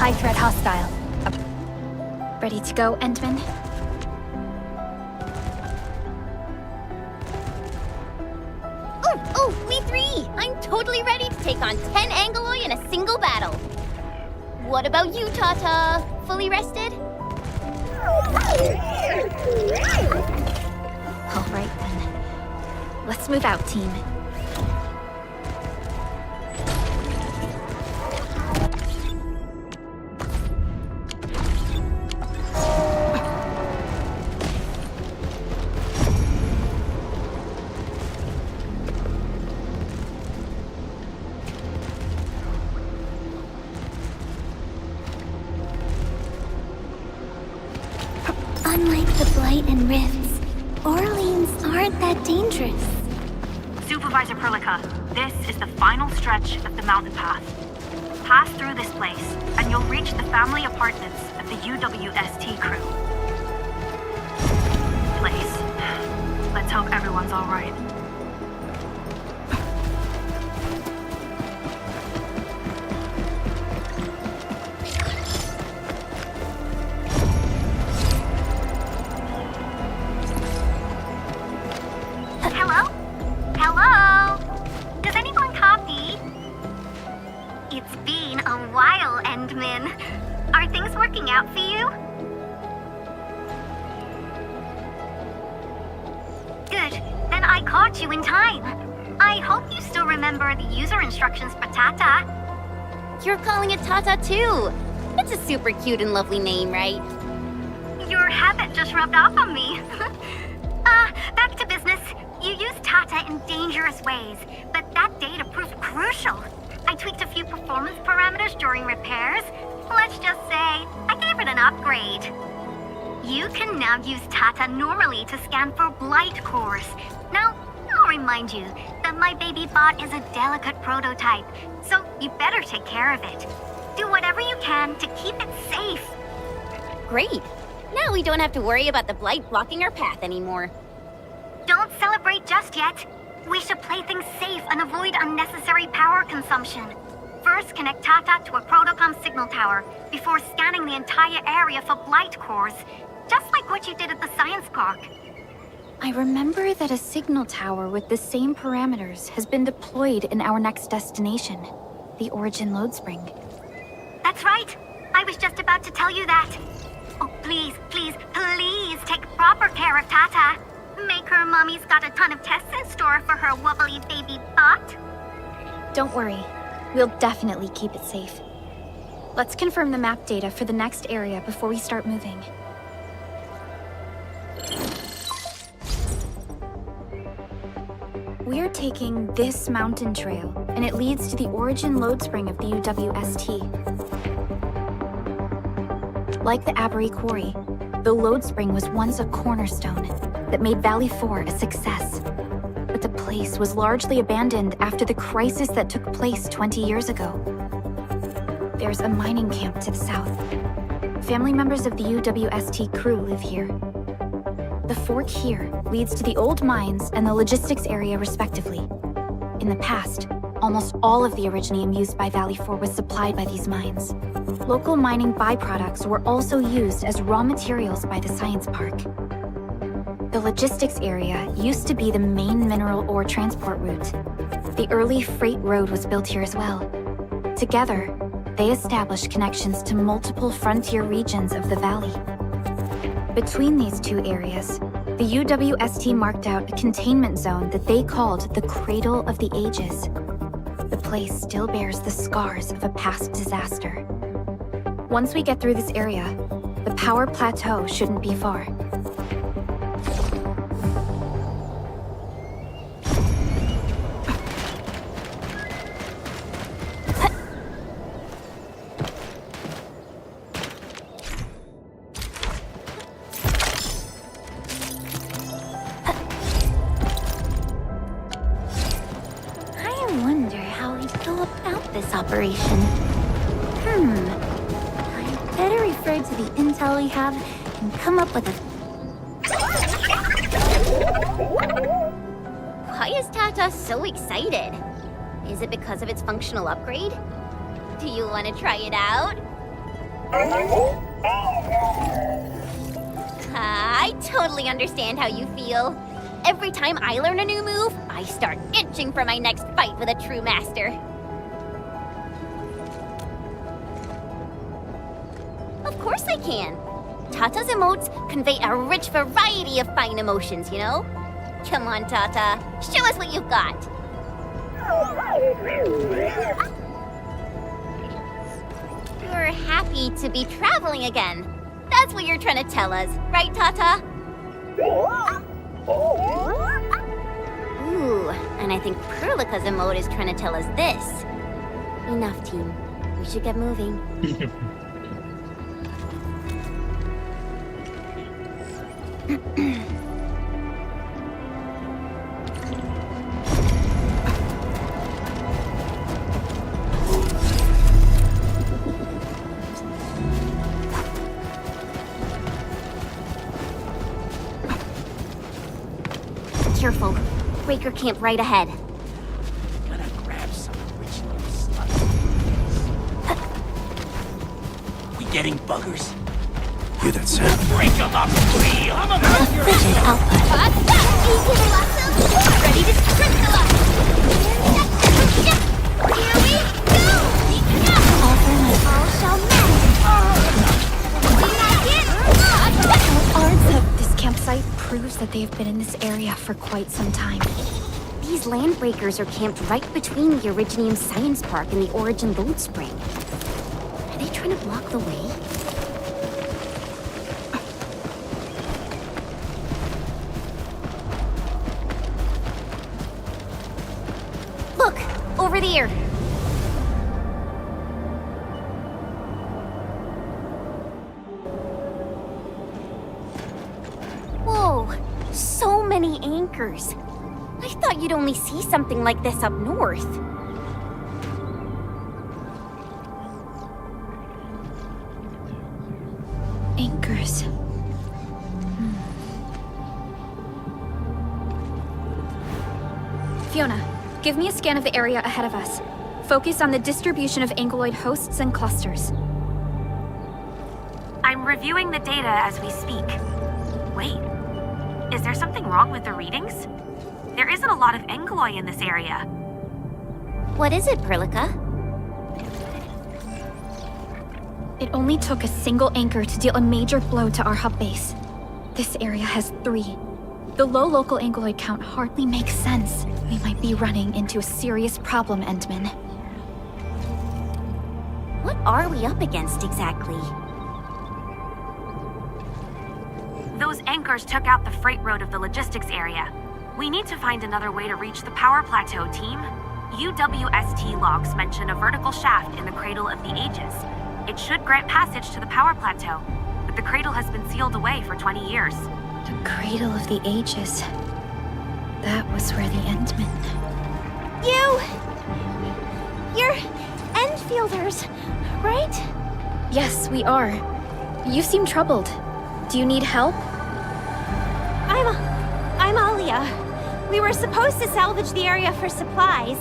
High threat hostile. Ready to go, Endman? Oh, we three! I'm totally ready to take on 10 Angoloi in a single battle. What about you, Tata? Fully rested? All right, then. Let's move out, team. Unlike the Blight and Rifts, Orleans aren't that dangerous. Supervisor Perlica, this is the final stretch of the mountain path. Pass through this place, and you'll reach the family apartments of the UWST crew. Place. Let's hope everyone's all right. Are things working out for you? Good. Then I caught you in time. I hope you still remember the user instructions for Tata. You're calling it Tata too. It's a super cute and lovely name, right? Your habit just rubbed off on me. Back to business. You used Tata in dangerous ways, but that data proved crucial. I tweaked a few performance parameters during repairs. Let's just say I gave it an upgrade. You can now use Tata normally to scan for blight cores. Now, I'll remind you that my baby bot is a delicate prototype, so you better take care of it. Do whatever you can to keep it safe. Great. Now we don't have to worry about the blight blocking our path anymore. Don't celebrate just yet. We should play things safe and avoid unnecessary power consumption. First, connect Tata to a Protocom signal tower before scanning the entire area for blight cores, just like what you did at the science park. I remember that a signal tower with the same parameters has been deployed in our next destination, the Origin Load Spring. That's right. I was just about to tell you that. Oh, please, please, please take proper care of Tata. Make her mommy's got a ton of tests in store for her wobbly baby bot. Don't worry. We'll definitely keep it safe. Let's confirm the map data for the next area before we start moving. We're taking this mountain trail, and it leads to the Origin Load Spring of the UWST. Like the Abery Quarry, the Load Spring was once a cornerstone that made Valley 4 a success. But the place was largely abandoned after the crisis that took place 20 years ago. There's a mining camp to the south. Family members of the UWST crew live here. The fork here leads to the old mines and the logistics area respectively. In the past, almost all of the Originium used by Valley 4 was supplied by these mines. Local mining byproducts were also used as raw materials by the science park. The logistics area used to be the main mineral ore transport route. The early freight road was built here as well. Together, they established connections to multiple frontier regions of the valley. Between these two areas, the UWST marked out a containment zone that they called the Cradle of the Ages. The place still bears the scars of a past disaster. Once we get through this area, the power plateau shouldn't be far. I wonder how we'd go about this operation. I better refer to the intel we have and come up with a... Why is Tata so excited? Is it because of its functional upgrade? Do you want to try it out? I totally understand how you feel. Every time I learn a new move, I start itching for my next fight with a true master. Of course I can. Tata's emotes convey a rich variety of fine emotions, you know? Come on, Tata. Show us what you've got. You're happy to be traveling again. That's what you're trying to tell us, right, Tata? Ooh, and I think Perlica's emote is trying to tell us this. Enough, team. We should get moving. Careful. Breaker camp right ahead. Gonna grab some original stuff. We getting buggers? Hear that sound? Break them up, please! I'm a Efficient output. Ready to crystallize! Here we go! All for my all shall Arts of this campsite proves that they have been in this area for quite some time. These these landbreakers are camped right between the Originium Science Park and the Origin Load Spring. Are they trying to block the way? Look! Over there! Whoa! So many anchors! I thought you'd only see something like this up north. Anchors. Fiona, give me a scan of the area ahead of us. Focus on the distribution of ankyloid hosts and clusters. I'm reviewing the data as we speak. Wait, is there something wrong with the readings? There isn't a lot of ankyloid in this area. What is it, Perlica? It only took a single anchor to deal a major blow to our hub base. This area has 3. The low local ankyloid count hardly makes sense. We might be running into a serious problem, Endman. What are we up against exactly? Those anchors took out the freight road of the logistics area. We need to find another way to reach the power plateau, team. UWST logs mention a vertical shaft in the Cradle of the Ages. It should grant passage to the power plateau, but the cradle has been sealed away for 20 years. The Cradle of the Ages. That was where the Endmen... You're Endfielders, right? Yes, we are. You seem troubled. Do you need help? I'm Alia. We were supposed to salvage the area for supplies,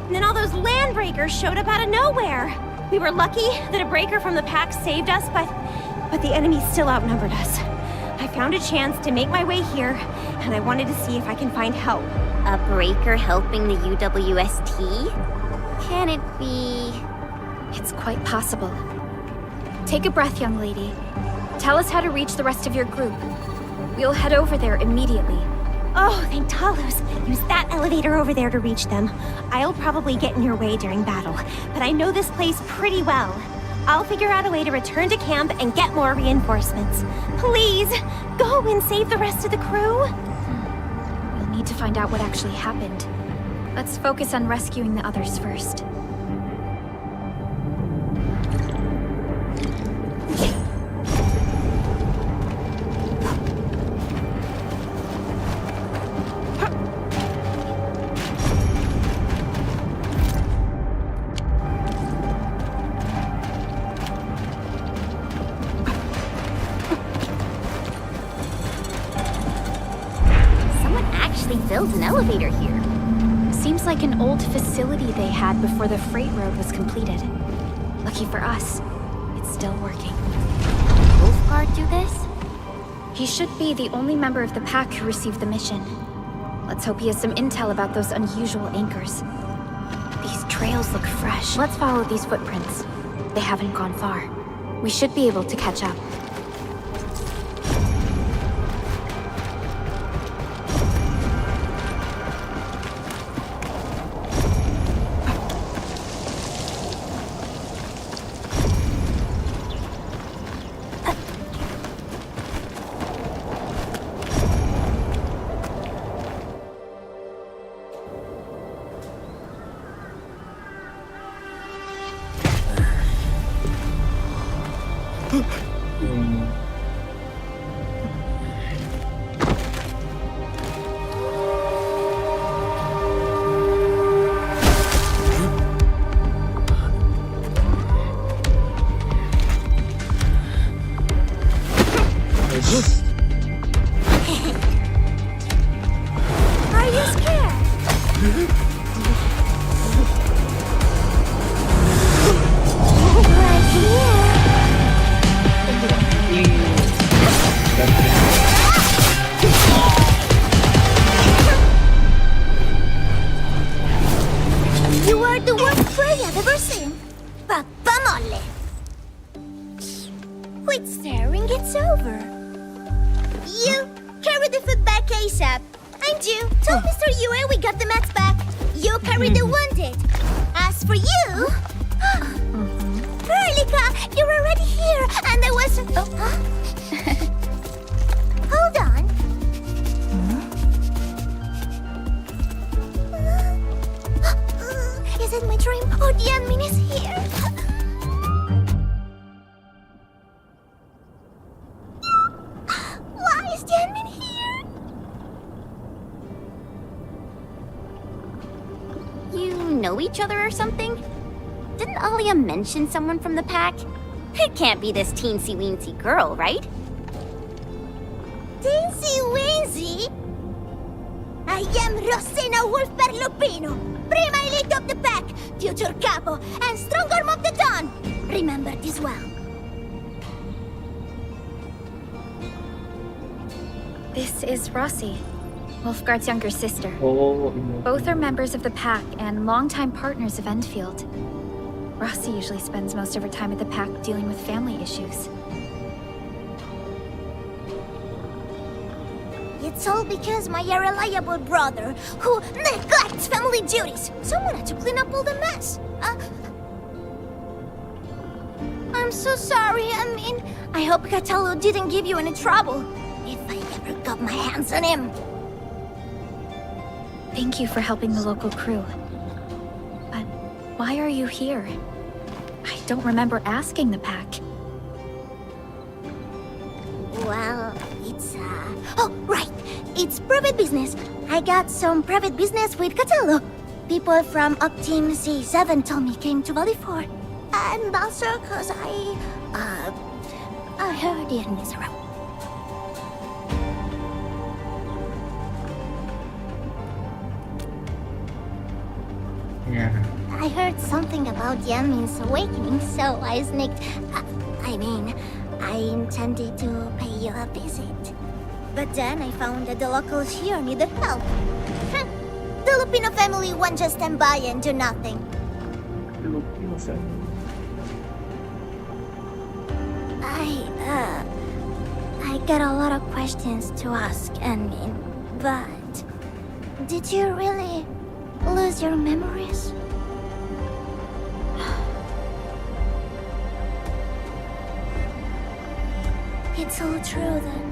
and then all those landbreakers showed up out of nowhere. We were lucky that a breaker from the pack saved us, but the enemy still outnumbered us. I found a chance to make my way here, and I wanted to see if I can find help. A breaker helping the UWST? Can it be... It's quite possible. Take a breath, young lady. Tell us how to reach the rest of your group. We'll head over there immediately. Oh, thank Talos. Use that elevator over there to reach them. I'll probably get in your way during battle, but I know this place pretty well. I'll figure out a way to return to camp and get more reinforcements. Please, go and save the rest of the crew. We'll need to find out what actually happened. Let's focus on rescuing the others first. Built an elevator here. Seems like an old facility they had before the freight road was completed. Lucky for us, it's still working. Wolfguard do this? He should be the only member of the pack who received the mission. Let's hope he has some intel about those unusual anchors. These trails look fresh. Let's follow these footprints. They haven't gone far. We should be able to catch up. Are you scared? Right here. You are the worst prey I've ever seen. Papamole. Quit staring, it's over. You carry the food back ASAP. Mind you, tell Mr. Yue we got the mats back. You carried the wanted. As for you... Perlica, you're already here, and I was... Hold on. Is it my dream or the admin is here? Why is the admin here? You know each other or something? Didn't Alia mention someone from the pack? It can't be this teensy-weensy girl, right? Teensy-weensy? I am Rosina Wolfberg-Lupino, Prima Elite of the Pack, future Capo, and Strong Arm of the Dawn. Remember this well. This is Rossi, Wolfgard's younger sister. Oh, ini. Both are members of the pack and longtime partners of Endfield. Rossi usually spends most of her time at the pack dealing with family issues. It's all because my unreliable brother, who neglects family duties. Someone had to clean up all the mess. I'm so sorry, I hope Cataldo didn't give you any trouble. If I ever got my hands on him. Thank you for helping the local crew. But why are you here? I don't remember asking the pack. Well, it's, Oh, right! It's private business. I got some private business with Cataldo. People from Up Team C7 told me came to Valley 4. And also cause I heard the enemy's around. Ya. I heard something about Yanmin's awakening, so I sneaked... I intended to pay you a visit. But then I found that the locals here needed help. The Lupino family won't just stand by and do nothing. I got a lot of questions to ask, Yanmin. But... did you really lose your memories? It's all true then.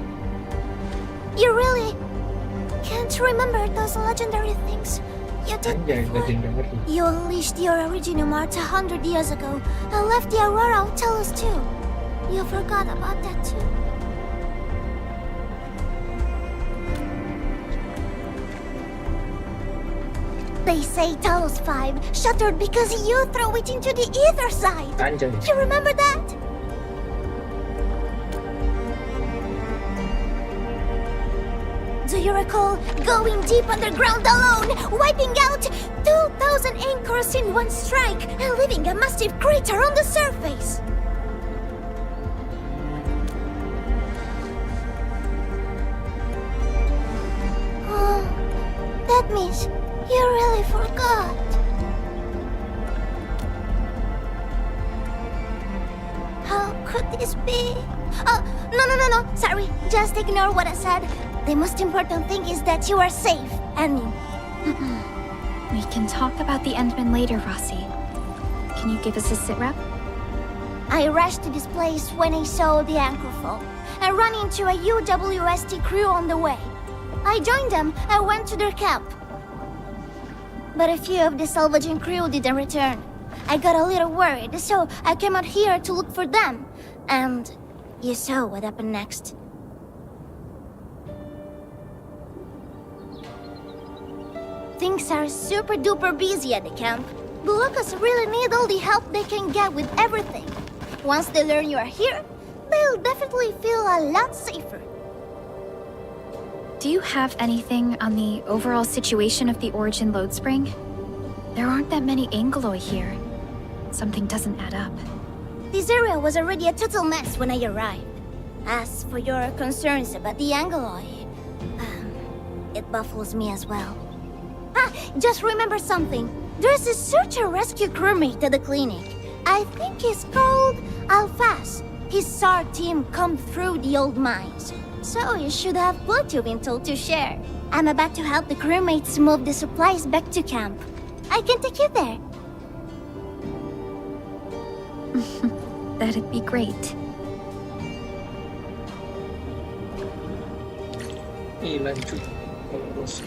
You really can't remember those legendary things you did Anjay, before? legendary. You unleashed your original Mart 100 years ago and left the Aurora of Talos too. You forgot about that too. They say Talos 5 shattered because you threw it into the ether side. Anjay. You remember that? Do you recall going deep underground alone, wiping out 2,000 anchors in one strike, and leaving a massive crater on the surface? Oh, that means you really forgot. How could this be? Oh, no. Sorry, just ignore what I said. The most important thing is that you are safe, Annie. We can talk about the Endman later, Rossi. Can you give us a sitrep? I rushed to this place when I saw the anchor fall. I ran into a UWST crew on the way. I joined them and went to their camp. But a few of the salvaging crew didn't return. I got a little worried, so I came out here to look for them. And you saw what happened next. Things are super duper busy at the camp. The locals really need all the help they can get with everything. Once they learn you are here, they'll definitely feel a lot safer. Do you have anything on the overall situation of the Origin Load Spring? There aren't that many Angeloi here. Something doesn't add up. This area was already a total mess when I arrived. As for your concerns about the Angeloi, it baffles me as well. Just remember something. There's a search and rescue crewmate at the clinic. I think he's called Alphas. His SAR team combed through the old mines, so you should have plenty of intel to share. I'm about to help the crewmates move the supplies back to camp. I can take you there. That'd be great. Lanjut terus.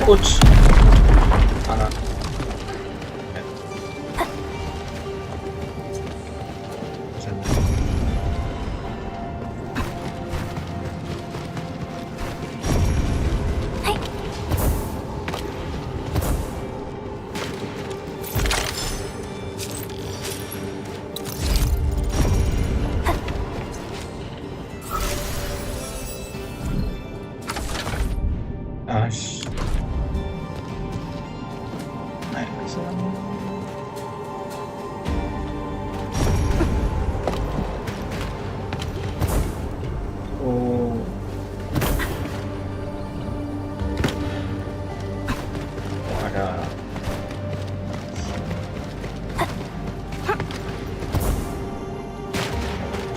Ouch. Anak. Ash. Naik ke sana. Oh. Oh, ada.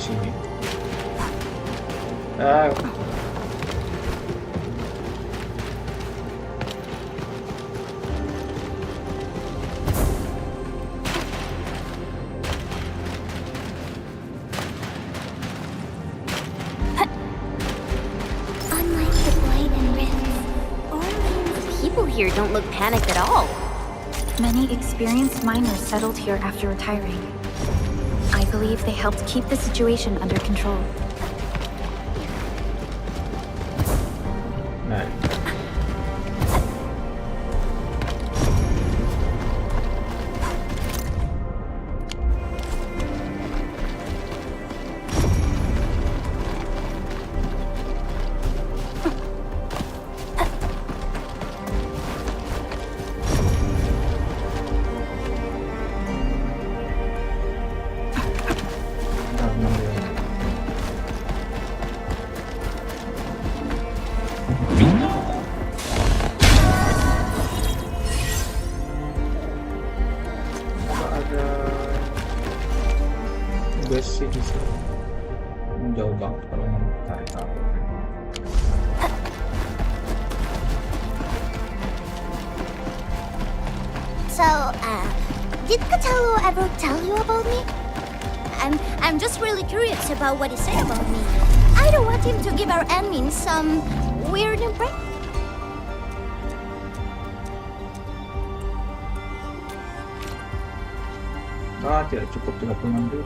Sini. Ah. Unlike the Blight and Rifts, People here don't look panicked at all. Many experienced miners settled here after retiring. I believe they helped keep the situation under control. Naik. Ada besi di sini. Jauh banget kalau mau tarik kabel. So, did Catello ever tell you about me? I'm just really curious about what he said about me. I don't want him to give our admin some weird impression. Tidak cukup 36.000.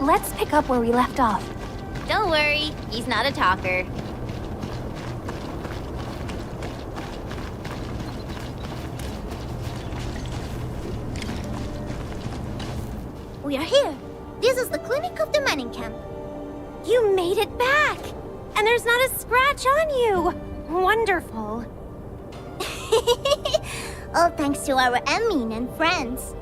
Let's pick up where we left off. Don't worry, he's not a talker. We are here. This is the clinic of the mining camp. You made it back! And there's not a scratch on you! Wonderful. All thanks to our admin and friends.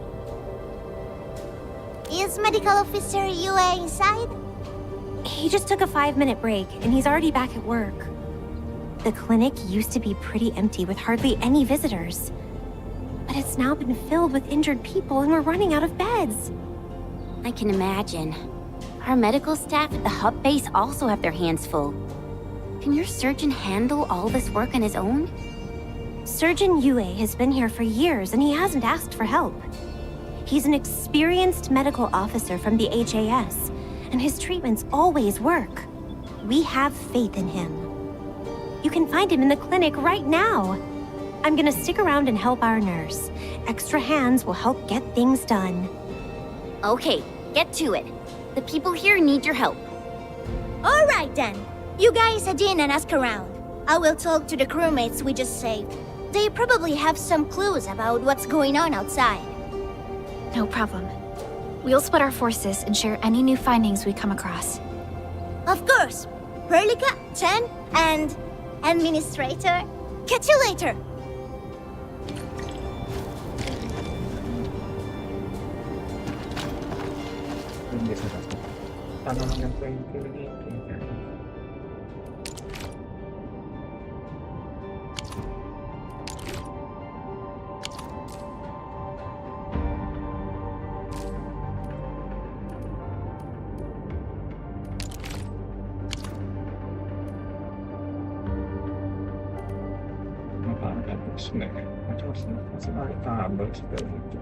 Is Medical Officer Yue inside? He just took a 5-minute break, and he's already back at work. The clinic used to be pretty empty with hardly any visitors. But it's now been filled with injured people, and we're running out of beds. I can imagine. Our medical staff at the hub base also have their hands full. Can your surgeon handle all this work on his own? Surgeon Yue has been here for years, and he hasn't asked for help. He's an experienced medical officer from the HAS, and his treatments always work. We have faith in him. You can find him in the clinic right now. I'm gonna stick around and help our nurse. Extra hands will help get things done. Okay, get to it. The people here need your help. All right then. You guys head in and ask around. I will talk to the crewmates we just saved. They probably have some clues about what's going on outside. No problem. We'll split our forces and share any new findings we come across. Of course. Perlica, Chen, and Administrator. Catch you later. Tanaman yang penting ini. Snack. Macam masih ada kabel segala gitu.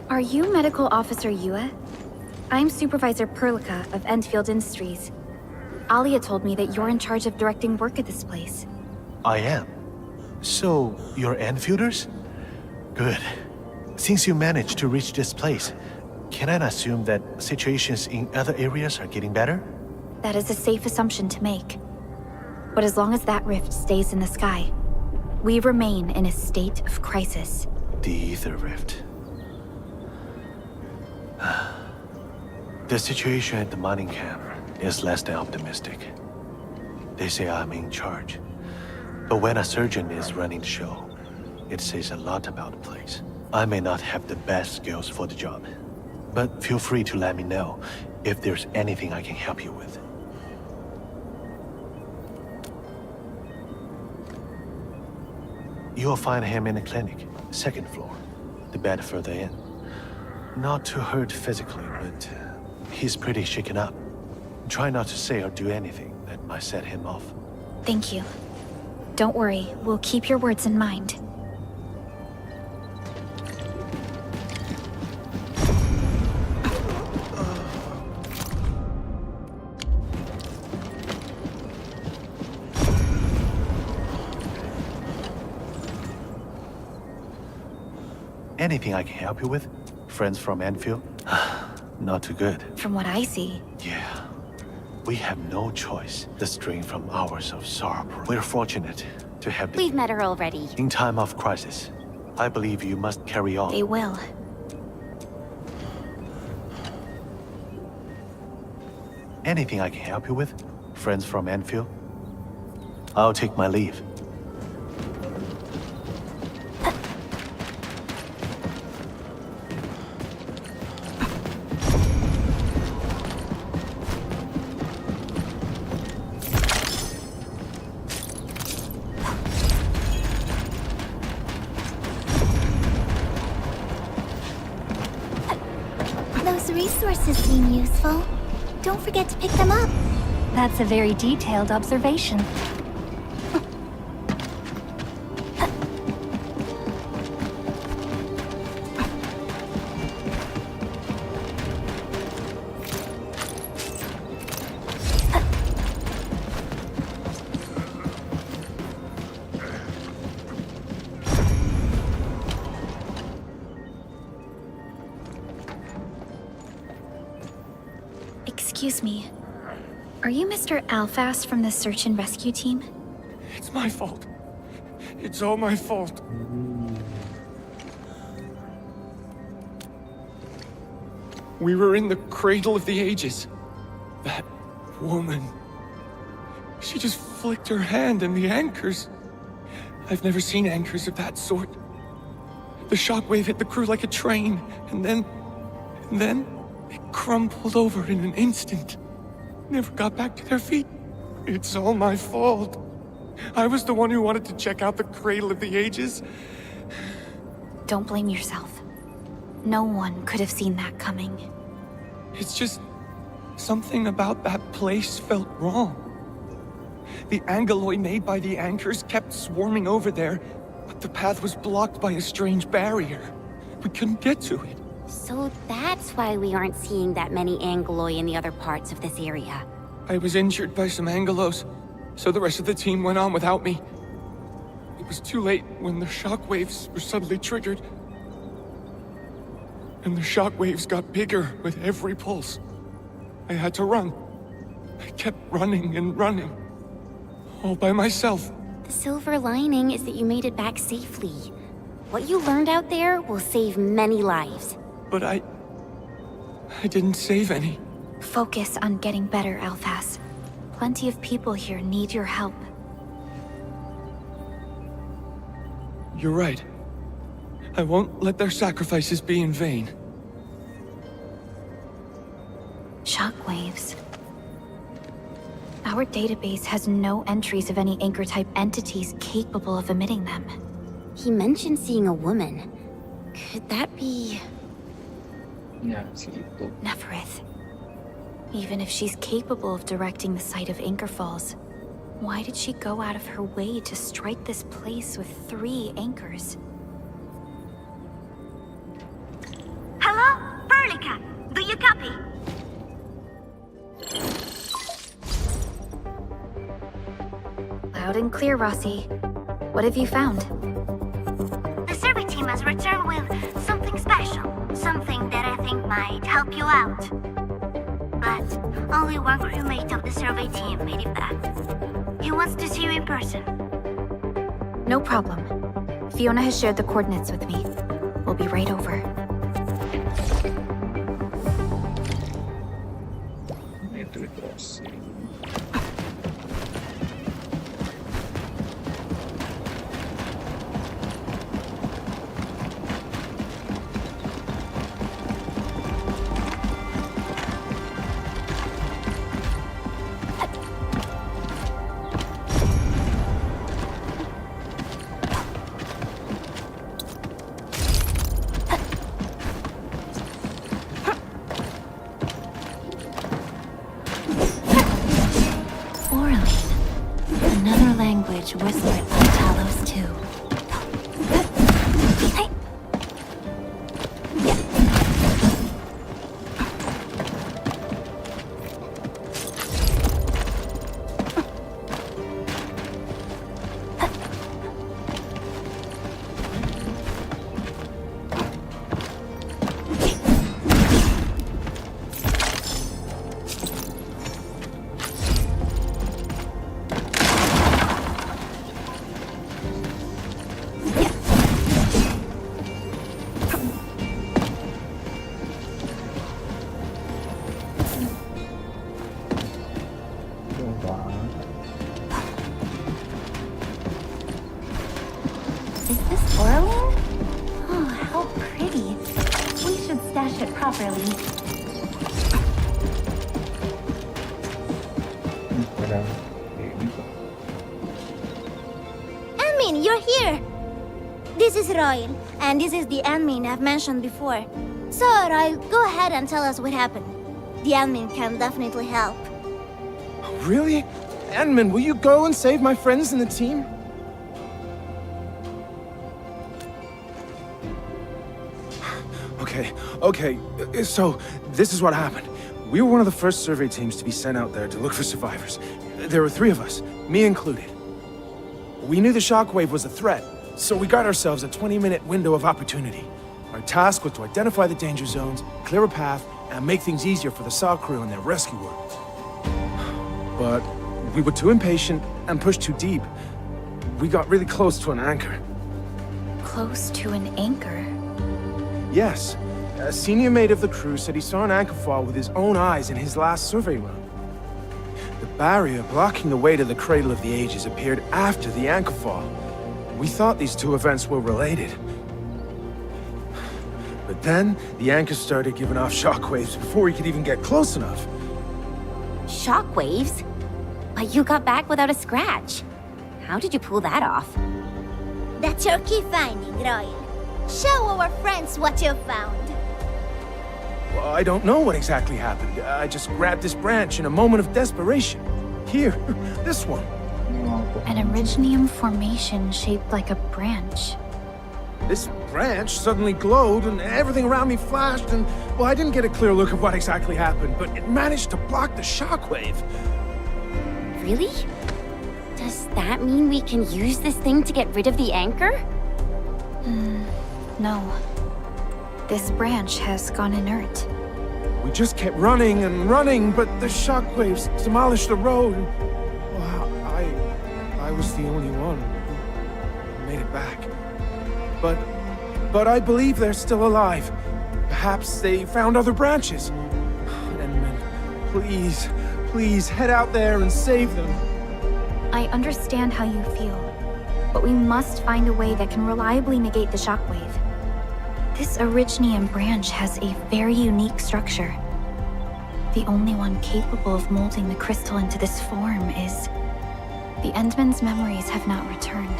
Are you Medical Officer Yue? I'm Supervisor Perlica of Endfield Industries. Alia told me that you're in charge of directing work at this place. I am. So, you're Enfielders? Good. Since you managed to reach this place, can I assume that situations in other areas are getting better? That is a safe assumption to make. But as long as that rift stays in the sky, we remain in a state of crisis. The Ether Rift. The situation at the mining camp is less than optimistic. They say I'm in charge. But when a surgeon is running the show, it says a lot about the place. I may not have the best skills for the job, but feel free to let me know if there's anything I can help you with. You'll find him in the clinic, second floor, the bed further in. Not too hurt physically, but he's pretty shaken up. Try not to say or do anything that might set him off. Thank you. Don't worry, we'll keep your words in mind. Anything I can help you with? Friends from Endfield? Not too good. From what I see, Yeah. We have no choice. The strain from hours of sorrow. We're fortunate to have the... We've met her already. In time of crisis, I believe you must carry on. they will. Anything I can help you with? Friends from Endfield? I'll take my leave. Those resources seem useful. Don't forget to pick them up. That's a very detailed observation. Excuse me. Are you Mr. Alfast from the search and rescue team? It's my fault. It's all my fault. We were in the cradle of the ages. That woman. She just flicked her hand and the anchors. I've never seen anchors of that sort. The shockwave hit the crew like a train, and then they crumpled over in an instant. Never got back to their feet. It's all my fault. I was the one who wanted to check out the cradle of the ages. Don't blame yourself. No one could have seen that coming. It's just something about that place felt wrong. The angeloi made by the anchors kept swarming over there, but the path was blocked by a strange barrier. We couldn't get to it. So that's why we aren't seeing that many angeloi in the other parts of this area. I was injured by some angelos, so the rest of the team went on without me. It was too late when the shockwaves were suddenly triggered. And the shockwaves got bigger with every pulse. I had to run. I kept running and running. All by myself. The silver lining is that you made it back safely. What you learned out there will save many lives. But I didn't save any. Focus on getting better, Alfas. Plenty of people here need your help. You're right. I won't let their sacrifices be in vain. Shockwaves. Our database has no entries of any anchor-type entities capable of emitting them. He mentioned seeing a woman. Could that be... Ya, si itu. Neferith. Even if she's capable of directing the site of anchor falls, why did she go out of her way to strike this place with 3 anchors? Hello? Verlica, do you copy? Loud and clear, Rossi. What have you found? The survey team has returned with something special. Something that I think might help you out. But only one crewmate of the survey team made it back. He wants to see you in person. No problem. Fiona has shared the coordinates with me. We'll be right over. Itu terus. Another language whispered by Talos too. Is this Orlin? Oh, how pretty. We should stash it properly. Padahal kayak gitu. Anmin, you're here! This is Royal, and this is the Anmin I've mentioned before. So, Royal, go ahead and tell us what happened. The Anmin can definitely help. Really? Anmin, will you go and save my friends and the team? Okay, so this is what happened. We were one of the first survey teams to be sent out there to look for survivors. There were 3 of us, me included. We knew the shockwave was a threat, so we got ourselves a 20-minute window of opportunity. Our task was to identify the danger zones, clear a path, and make things easier for the SAW crew and their rescue work. But we were too impatient and pushed too deep. We got really close to an anchor. Close to an anchor? Yes. A senior mate of the crew said he saw an anchor fall with his own eyes in his last survey run. The barrier blocking the way to the Cradle of the Ages appeared after the anchor fall. We thought these 2 events were related. But then, the anchor started giving off shockwaves before we could even get close enough. Shockwaves? But you got back without a scratch. How did you pull that off? That's your key finding, Royal. Show our friends what you found. Well, I don't know what exactly happened. I just grabbed this branch in a moment of desperation. Here, this one. An Originium formation shaped like a branch. This branch suddenly glowed and everything around me flashed and, well, I didn't get a clear look of what exactly happened, but it managed to block the shockwave. Really? Does that mean we can use this thing to get rid of the anchor? No. This branch has gone inert. We just kept running and running, but the shockwaves demolished the road. Well, I was the only one who made it back. But I believe they're still alive. Perhaps they found other branches. Edmund, please head out there and save them. I understand how you feel, but we must find a way that can reliably negate the shockwave. This Originium branch has a very unique structure. The only one capable of molding the crystal into this form is... The Endman's memories have not returned.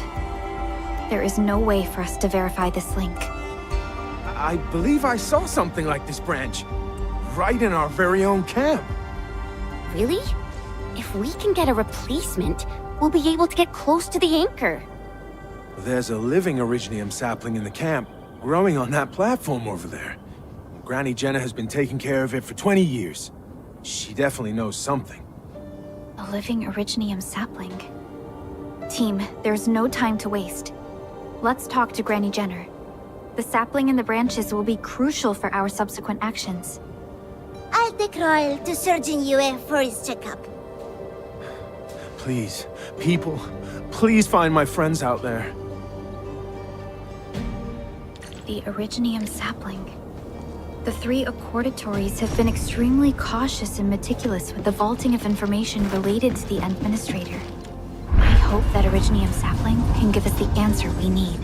There is no way for us to verify this link. I believe I saw something like this branch. Right in our very own camp. Really? If we can get a replacement, we'll be able to get close to the anchor. There's a living Originium sapling in the camp, growing on that platform over there. Granny Jenna has been taking care of it for 20 years. She definitely knows something. A living Originium sapling. Team, there's no time to waste. Let's talk to Granny Jenner. The sapling and the branches will be crucial for our subsequent actions. I'll take Royal to Surgeon Yue for his checkup. Please, people, please find my friends out there. The Originium sapling. The 3 accordatories have been extremely cautious and meticulous with the vaulting of information related to the Administrator. I hope that Originium sapling can give us the answer we need.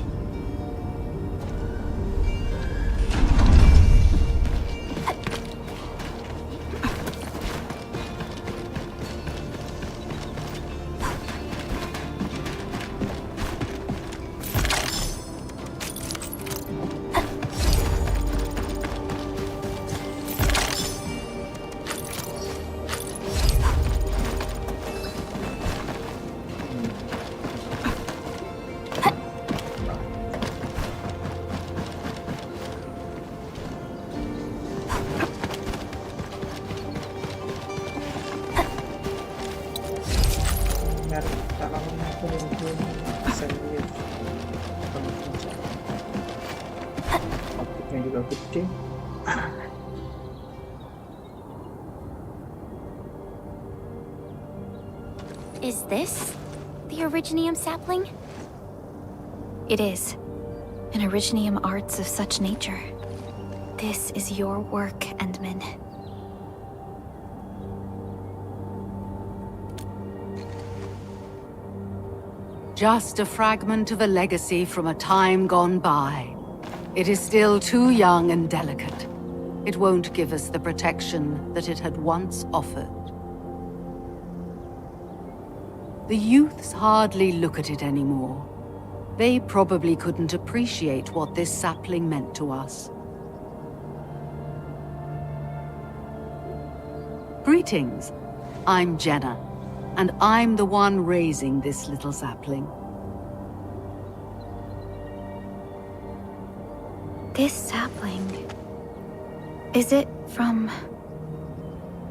Optiknya juga gede. Is this the Originium sapling? It is. An Originium arts of such nature. This is your work, Endman. Just a fragment of a legacy from a time gone by. It is still too young and delicate. It won't give us the protection that it had once offered. The youths hardly look at it anymore. They probably couldn't appreciate what this sapling meant to us. Greetings. I'm Jenna, and I'm the one raising this little sapling. This sapling... Is it from...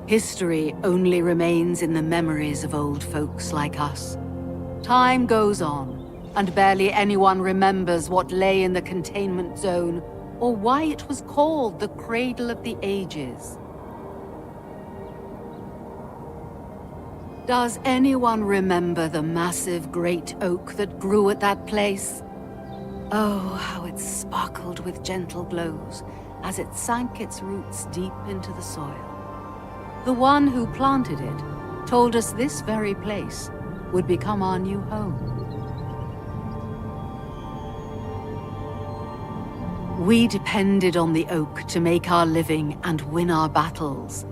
History only remains in the memories of old folks like us. Time goes on, and barely anyone remembers what lay in the containment zone, or why it was called the Cradle of the Ages. Does anyone remember the massive great oak that grew at that place? Oh, how it sparkled with gentle glows as it sank its roots deep into the soil. The one who planted it told us this very place would become our new home. We depended on the oak to make our living and win our battles.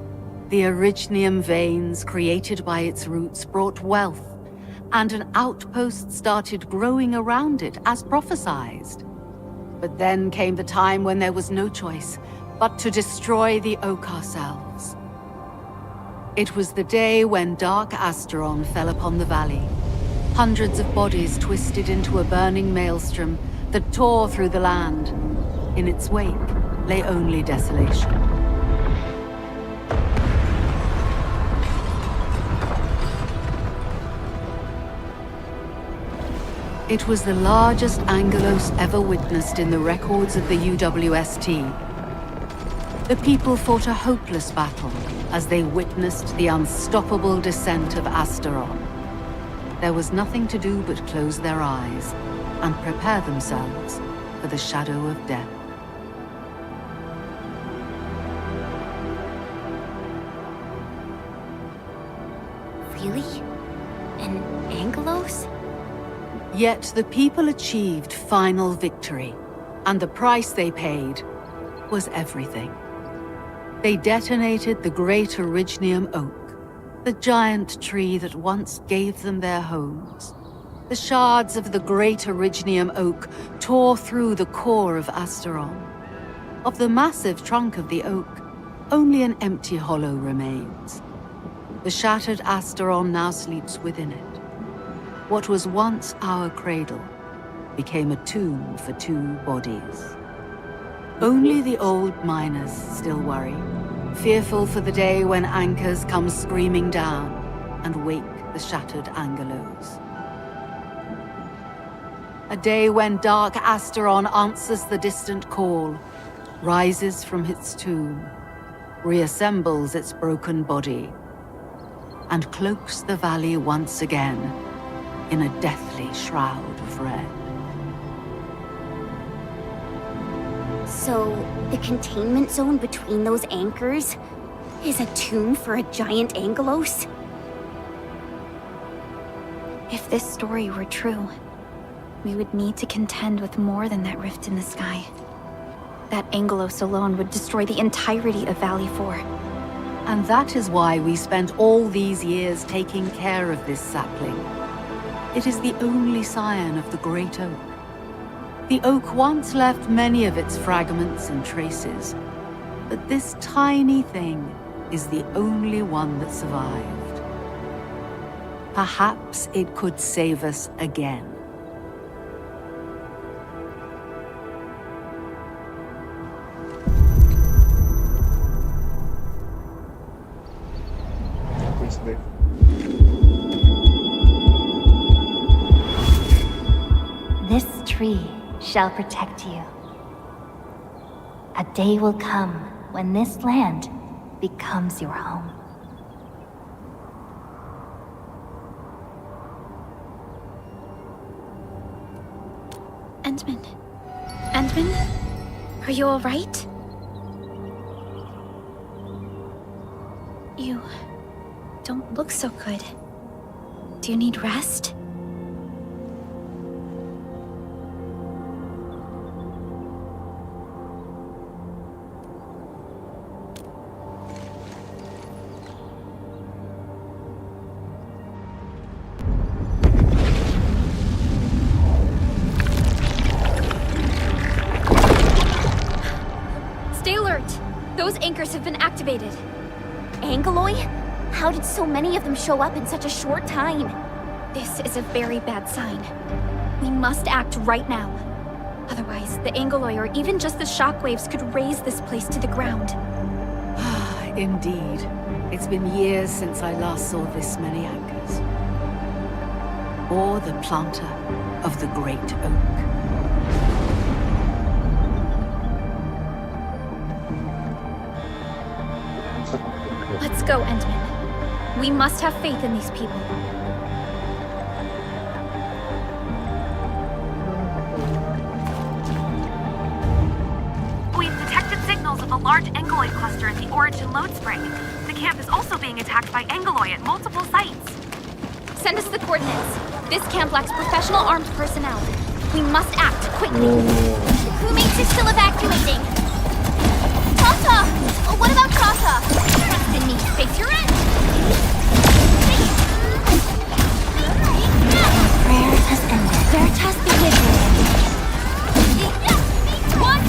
The Originium veins created by its roots brought wealth, and an outpost started growing around it as prophesized. But then came the time when there was no choice but to destroy the oak ourselves. It was the day when dark Asteron fell upon the valley. Hundreds of bodies twisted into a burning maelstrom that tore through the land. In its wake lay only desolation. It was the largest Angelos ever witnessed in the records of the UWST. The people fought a hopeless battle as they witnessed the unstoppable descent of Asteron. There was nothing to do but close their eyes and prepare themselves for the shadow of death. Really? An Angelos? Yet the people achieved final victory, And the price they paid was everything. They detonated the great Originium oak, the giant tree that once gave them their homes. The shards of the great Originium oak tore through the core of Asteron. Of the massive trunk of the oak, only an empty hollow remains. The shattered Asteron now sleeps within it. What was once our cradle became a tomb for 2 bodies. Only the old miners still worry, fearful for the day when anchors come screaming down and wake the shattered Angelos. A day when dark Asteron answers the distant call, rises from its tomb, reassembles its broken body, and cloaks the valley once again in a deathly shroud of red. So, the containment zone between those anchors is a tomb for a giant Angelos? If this story were true, we would need to contend with more than that rift in the sky. That Angelos alone would destroy the entirety of Valley 4. And that is why we spent all these years taking care of this sapling. It is the only scion of the Great Oak. The oak once left many of its fragments and traces, but this tiny thing is the only one that survived. Perhaps it could save us again. This tree shall protect you. A day will come when this land becomes your home. Endman? Endman? Are you all right? You don't look so good. Do you need rest? Stay alert! Those anchors have been activated. Angeloi? How did so many of them show up in such a short time? This is a very bad sign. We must act right now. Otherwise, the Angeloi or even just the shockwaves could raze this place to the ground. Indeed. It's been years since I last saw this many anchors. Or the planter of the Great Oak. Let's go, Endman. We must have faith in these people. We've detected signals of a large Angeloid cluster in the Origin Load Spring. The camp is also being attacked by Angeloi at multiple sites. Send us the coordinates. This camp lacks professional armed personnel. We must act quickly. Crewmates are still evacuating. Tata! Oh, what about Tata? Trust in me. Face your end. Prayer has ended. Veritas be with you. One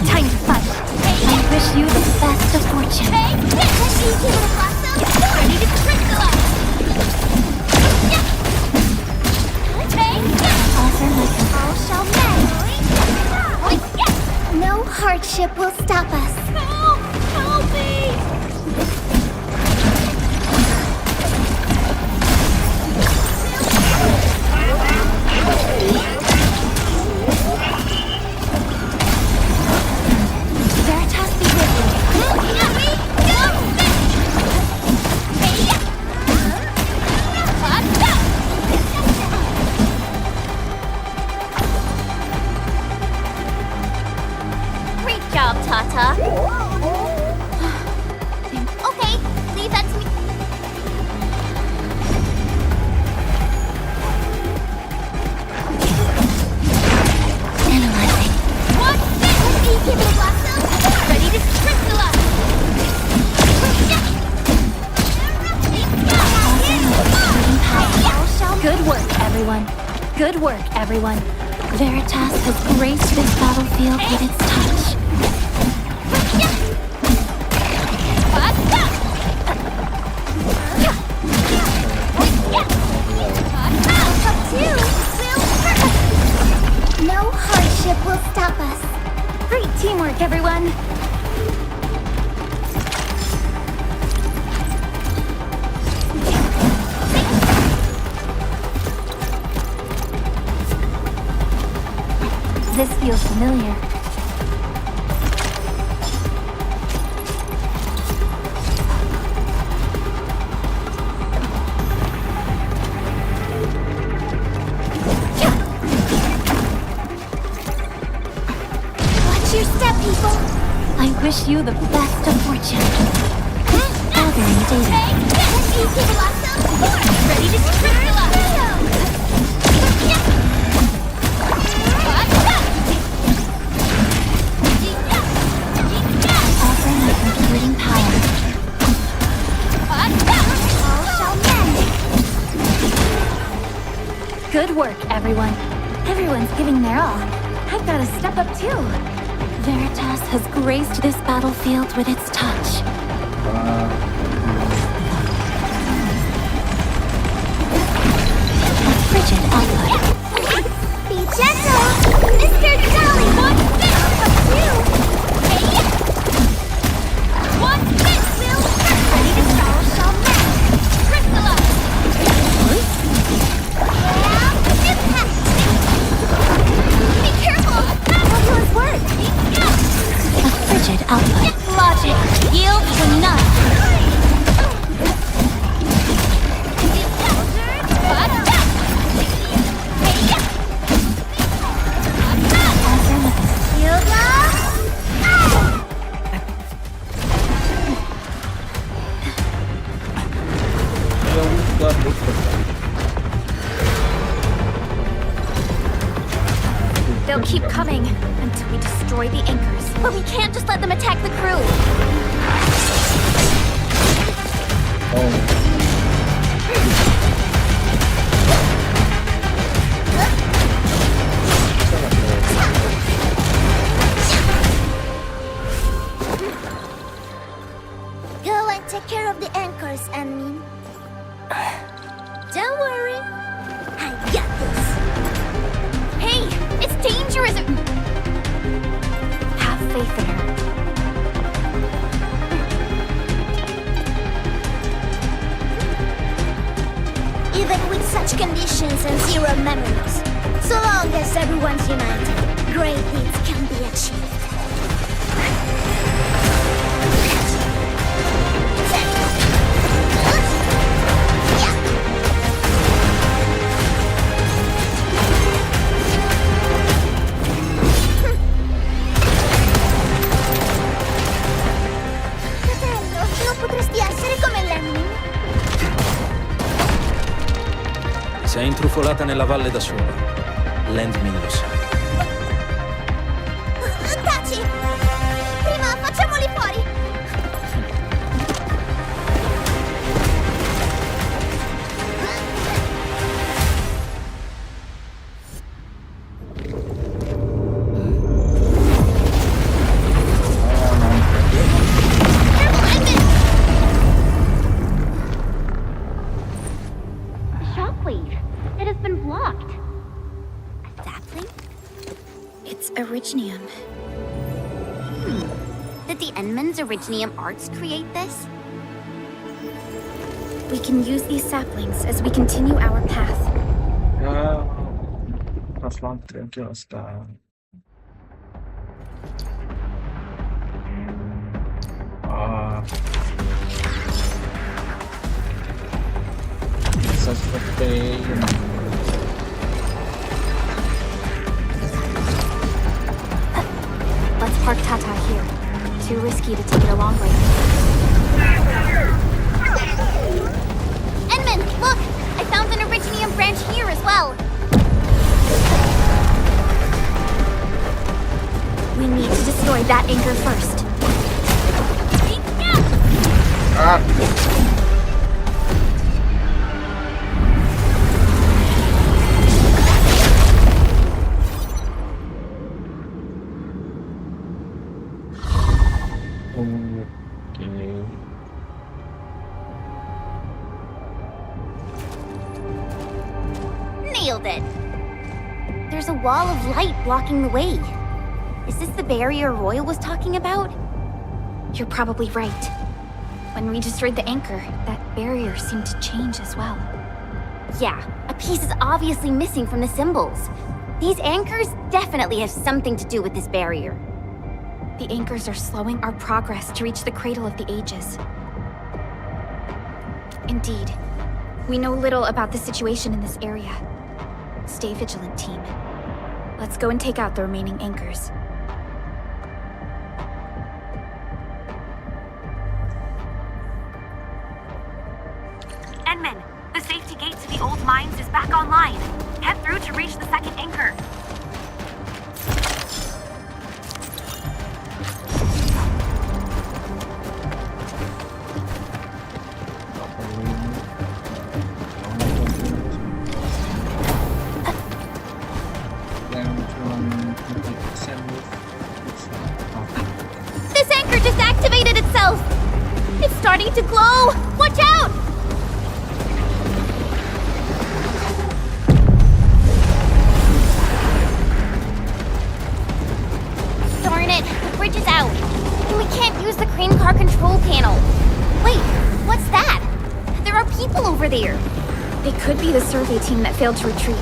Time to fight. I wish you the best of fortune. Ready to crystallize. Offer my All shall mend. No hardship will stop us. Help! Help me! Veritas be with you. Tata. Okay, leave that to me. Analyzing. What's this? Ready to crystallize. Good work, everyone. Good work, everyone. Veritas has graced this battlefield with its touch. No hardship will stop us. Great teamwork, everyone. This feels familiar. Watch your step, people. I wish you the best of fortune. Gathering data. Ready to crystallize. Offering my computing power. Good work, everyone. Everyone's giving their all. I've got to step up too. Veritas has graced this battlefield with its touch. A frigid output. Be gentle, Mr. Jolly. What's this? What's this? Ready to shall Crystallize. Be careful. Everyone's work. A frigid output. Logic. Yield to none. They'll keep coming until we destroy the anchors. But we can't just let them attack the crew. Go and take care of the anchors, Anmin. Don't worry. I got this. Hey, it's dangerous. Have faith in her. Even with such conditions and zero memories, so long as everyone's united, great things can be achieved. Fratello, non potresti essere come Lemmy? Sei intrufolata nella valle da sola. Landmin lo sa. Taci! Prima facciamoli fuori! Shockwave. It has been blocked. Sapling? It's Originium. Did the Enman's Originium arts create this? We can use these saplings as we continue our path. Traslante anche la sta. Such a pain. Let's park Tata here. Too risky to take it along right Enman, look! I found an Originium branch here as well. We need to destroy that anchor first. Nailed it. There's a wall of light blocking the way. Is this the barrier Royal was talking about? You're probably right. When we destroyed the anchor, that barrier seemed to change as well. Yeah, a piece is obviously missing from the symbols. These anchors definitely have something to do with this barrier. The anchors are slowing our progress to reach the Cradle of the Ages. Indeed. We know little about the situation in this area. Stay vigilant, team. Let's go and take out the remaining anchors. Enman, the safety gate to the old mines is back online. Head through to reach the second anchor. This anchor just activated itself! It's starting to glow! Watch out! Darn it, the bridge is out. And we can't use the crane car control panel. Wait, what's that? There are people over there. They could be the survey team that failed to retreat.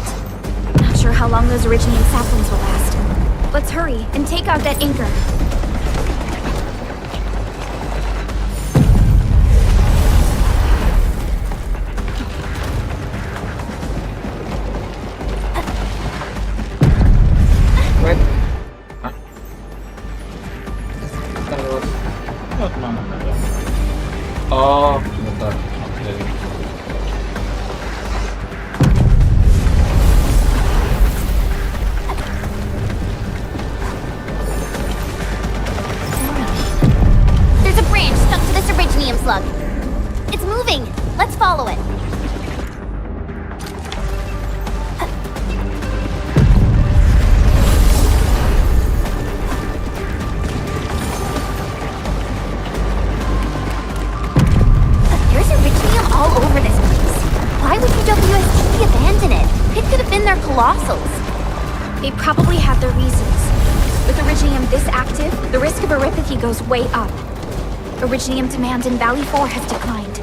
Not sure how long those Originium saplings will last. Let's hurry and take out that anchor. Wait. Hah? Terus. Oh, kemana tadi? Oh, bentar. Oke. There's a branch stuck to this Originium slug. It's moving. Let's follow it. There's Originium all over this place. Why would UWST abandon it? It could have been their colossals. They probably had their reasons. With Originium this active, the risk of eripathy goes way up. Originium demand in Valley 4 has declined.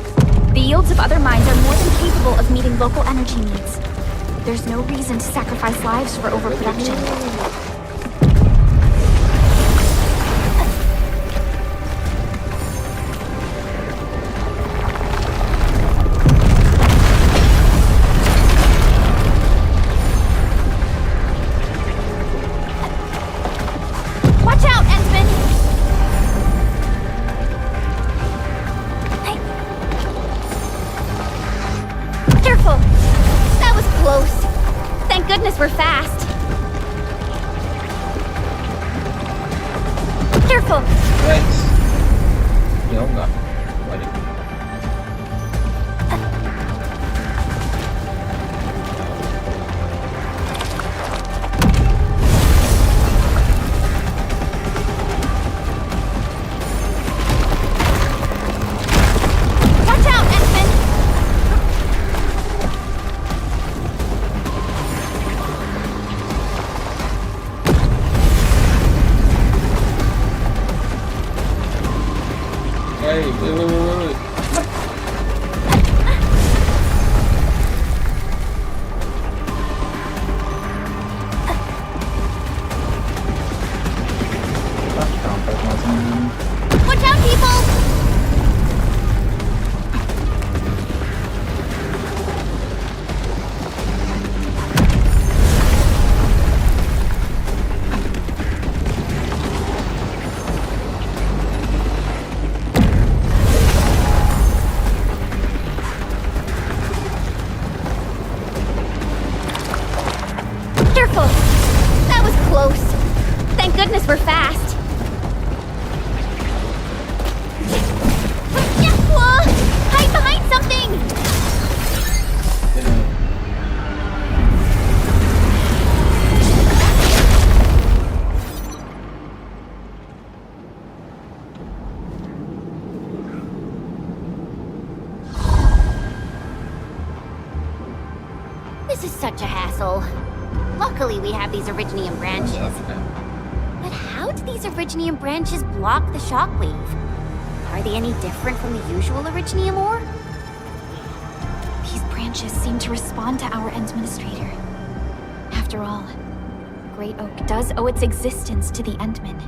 The yields of other mines are more than capable of meeting local energy needs. There's no reason to sacrifice lives for overproduction. Watch out, Endman! Careful! That was close. Thank goodness we're fast. Careful! Guys. Jauh nggak? Balik. Watch out, Endman! Hey, wait. Sampai langsung. Watch out, people! close. Thank goodness we're fast. Whoa! Hide behind something! This is such a hassle. Luckily, we have these Originium branches. But how do these Originium branches block the shockwave? Are they any different from the usual Originium ore? These branches seem to respond to our Endministrator. After all, Great Oak does owe its existence to the Endmen.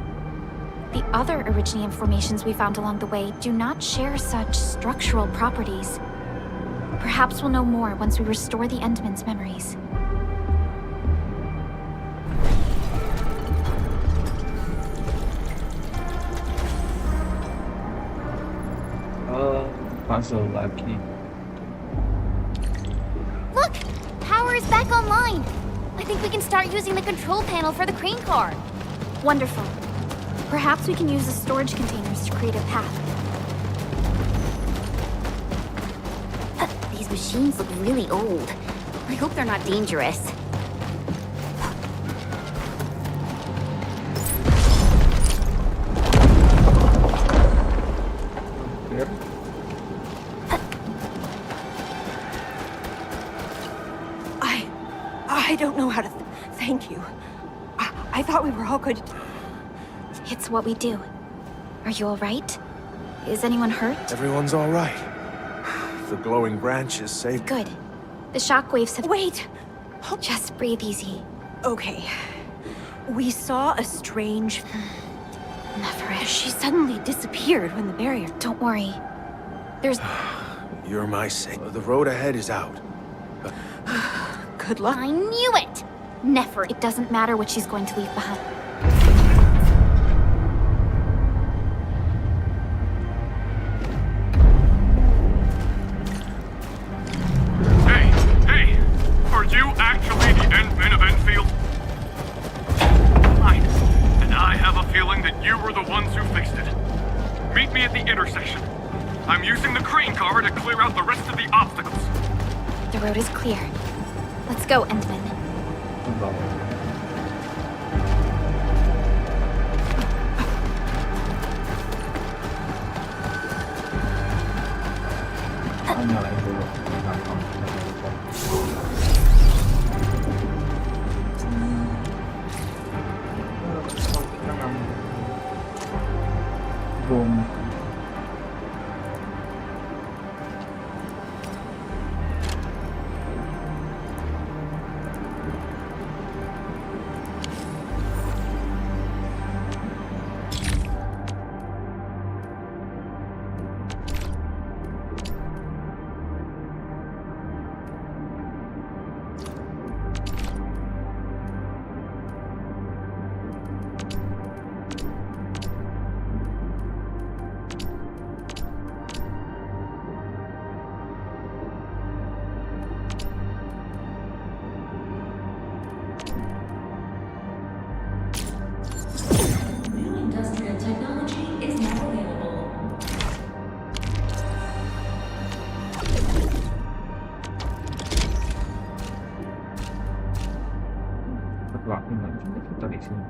The other Originium formations we found along the way do not share such structural properties. Perhaps we'll know more once we restore the Endmen's memories. Puzzle lagi. Look! Power is back online! I think we can start using the control panel for the crane car. Wonderful. Perhaps we can use the storage containers to create a path. These machines look really old. I hope they're not dangerous. I don't know how to thank you. I thought we were all good. It's what we do. Are you all right? Is anyone hurt? Everyone's all right. The glowing branches saved. Good. The shockwaves have... Wait! Just breathe easy. Okay. We saw a strange... Nephrit. She suddenly disappeared when the barrier... Don't worry. There's... You're my saint. The road ahead is out. Good luck. I knew it! Nephrit. It doesn't matter what she's going to leave behind. Hey! Are you actually the Endmen of Endfield? Fine. And I have a feeling that you were the ones who fixed it. Meet me at the intersection. I'm using the crane car to clear out the rest of the obstacles. The road is clear. Let's go, Endman. Nyalain dulu. Boom. Waktu nanti kita di sini.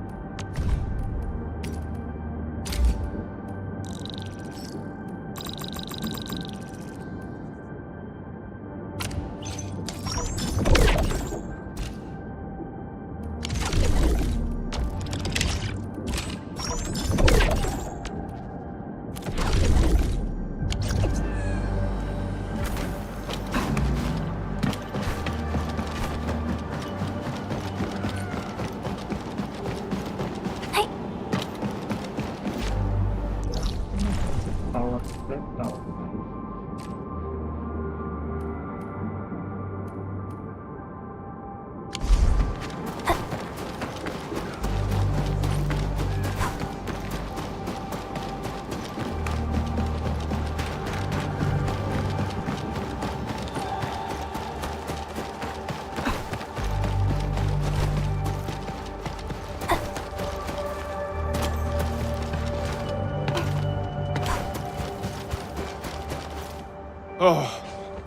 Oh,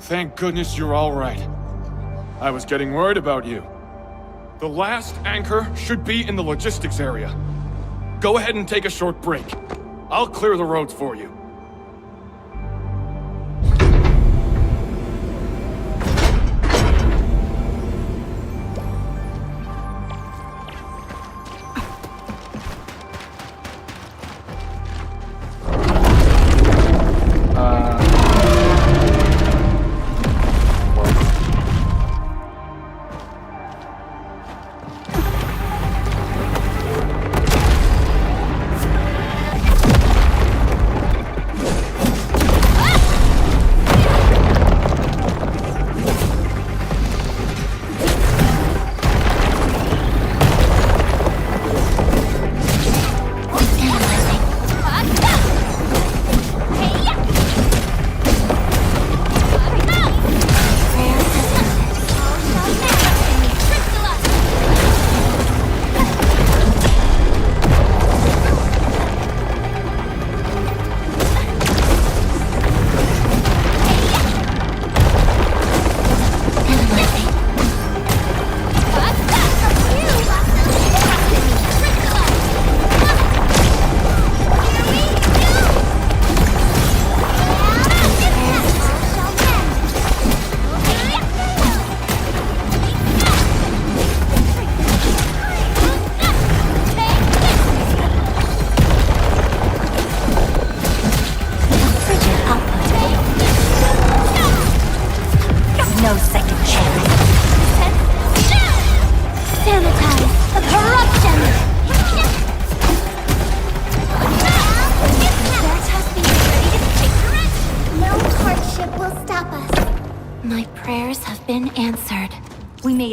thank goodness you're all right. I was getting worried about you. The last anchor should be in the logistics area. Go ahead and take a short break. I'll clear the roads for you.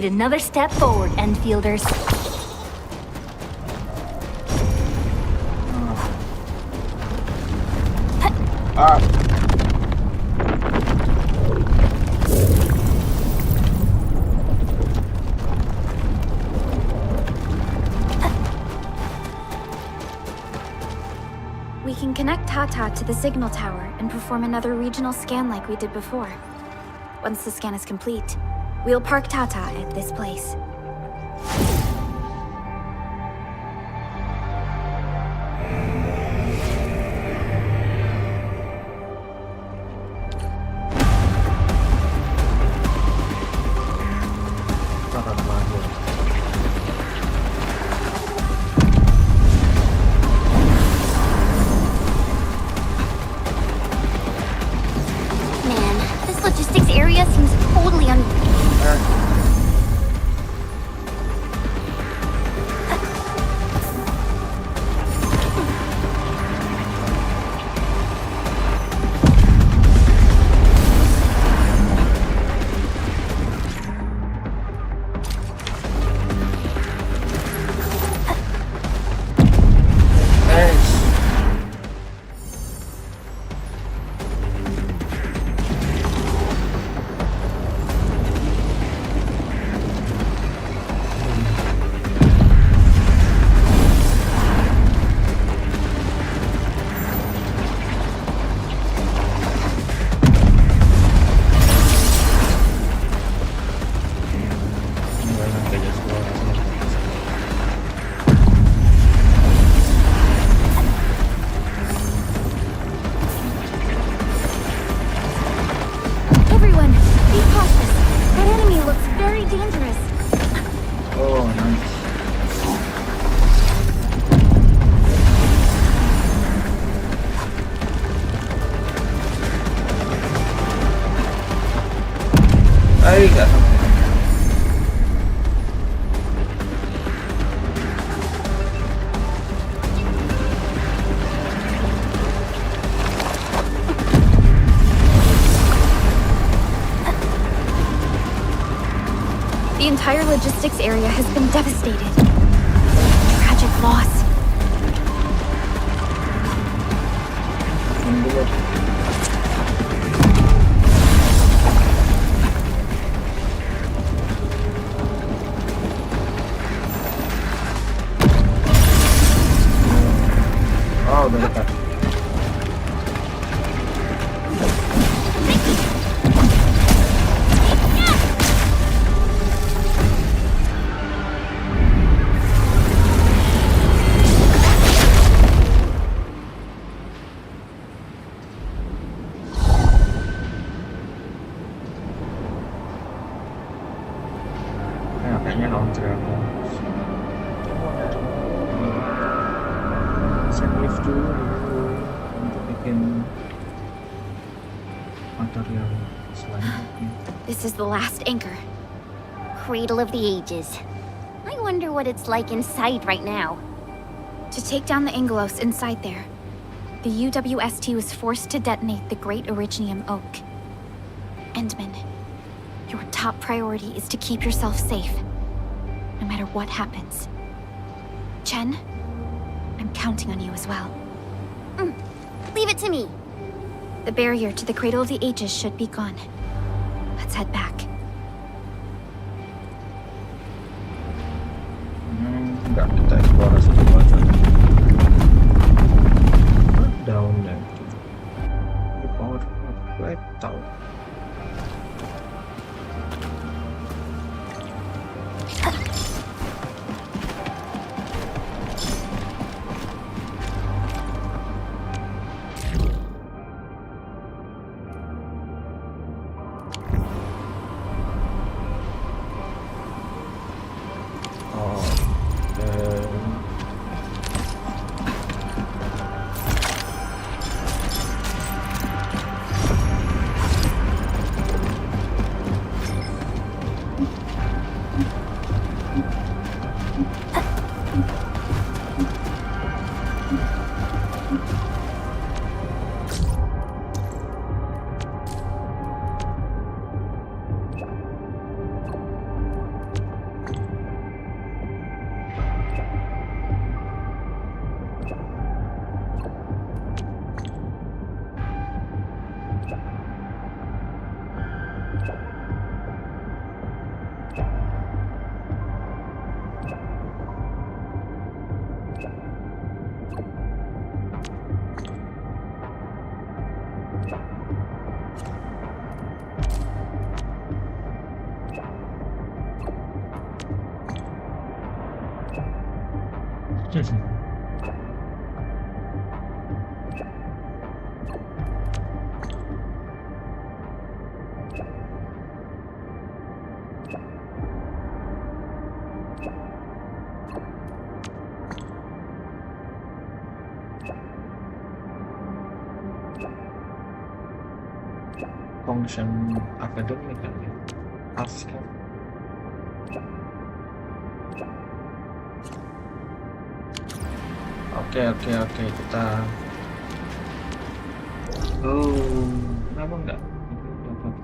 Another step forward, Endfielders. We can connect Tata to the signal tower and perform another regional scan like we did before. Once the scan is complete, we'll park Tata at this place. Man, this logistics area seems totally The entire logistics area has been devastated. Tragic loss. Oh, udah dekat. dulu untuk bikin material selanjutnya. This is the last anchor. Cradle of the Ages. I wonder what it's like inside right now. To take down the Angelos inside there, the UWST was forced to detonate the Great Originium Oak. Endman, your top priority is to keep yourself safe, no matter what happens. Chen, I'm counting on you as well. Leave it to me. The barrier to the Cradle of the Ages should be gone. Let's head back. Enggak, kita eksplorasi dulu aja. Down dan ini power upgrade tahu. Function akademik kan ya, ASCAP. Oke, kita kenapa enggak dapat.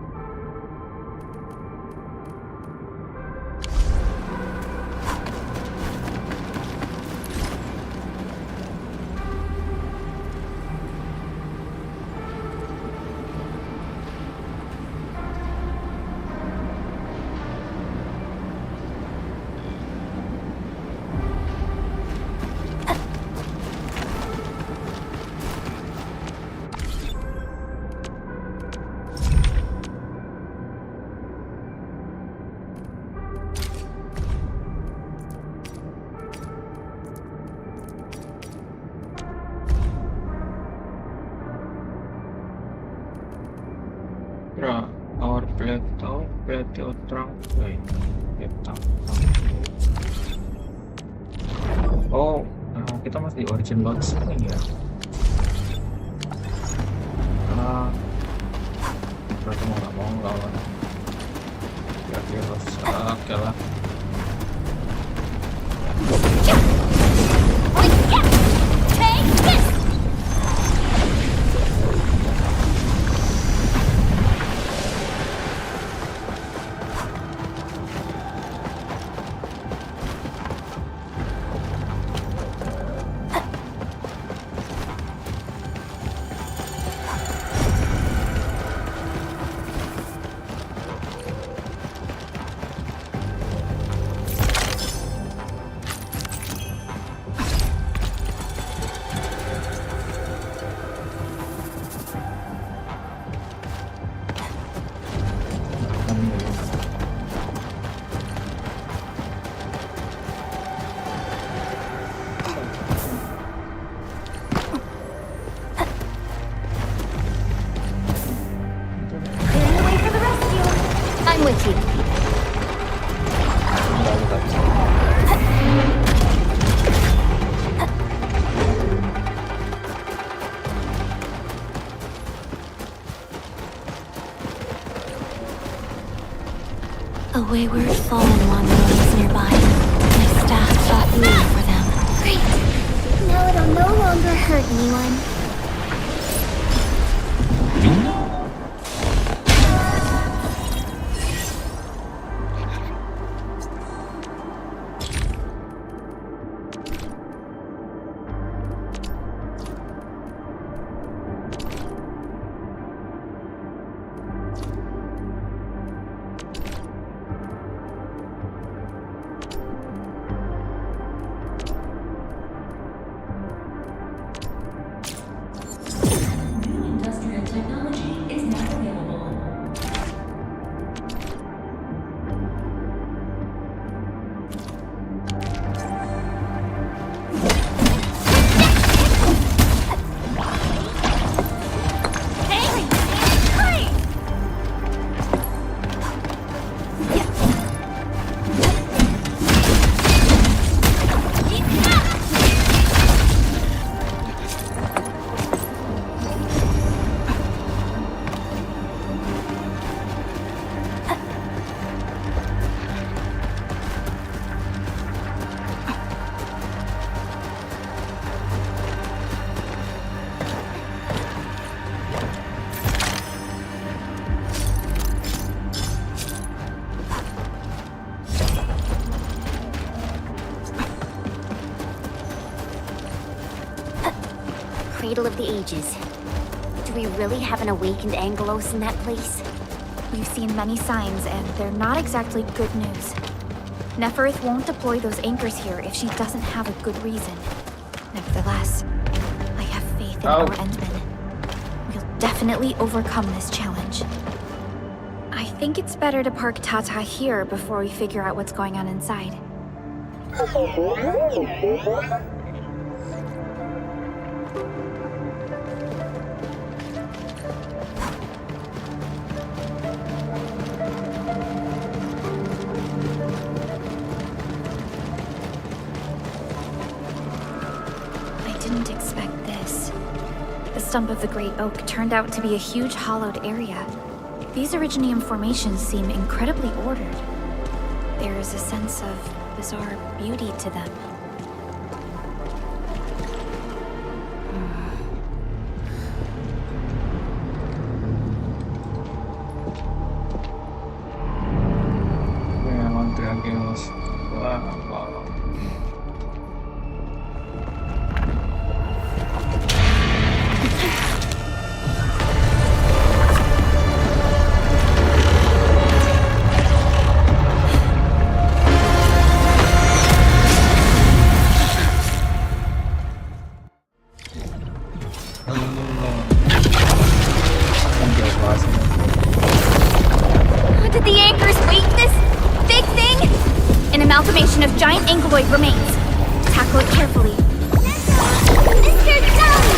Our plateau trunk. Oh, kita masih di origin box ini ya. Berarti mau nggak mau lawan. Ya oke lah. wayward fallen wanderers nearby. My staff fought through for them. Great. Now it'll no longer hurt anyone. Cradle of the Ages. Do we really have an awakened Angelos in that place? We've seen many signs, and they're not exactly good news. Neferith won't deploy those anchors here if she doesn't have a good reason. Nevertheless, I have faith in our Endmen. We'll definitely overcome this challenge. I think it's better to park Tata here before we figure out what's going on inside. Didn't expect this. The stump of the Great Oak turned out to be a huge hollowed area. These Originium formations seem incredibly ordered. There is a sense of bizarre beauty to them. Did the anchors weight this big thing? An amalgamation of giant ankyloid remains. Tackle it carefully. Mr. Dumb!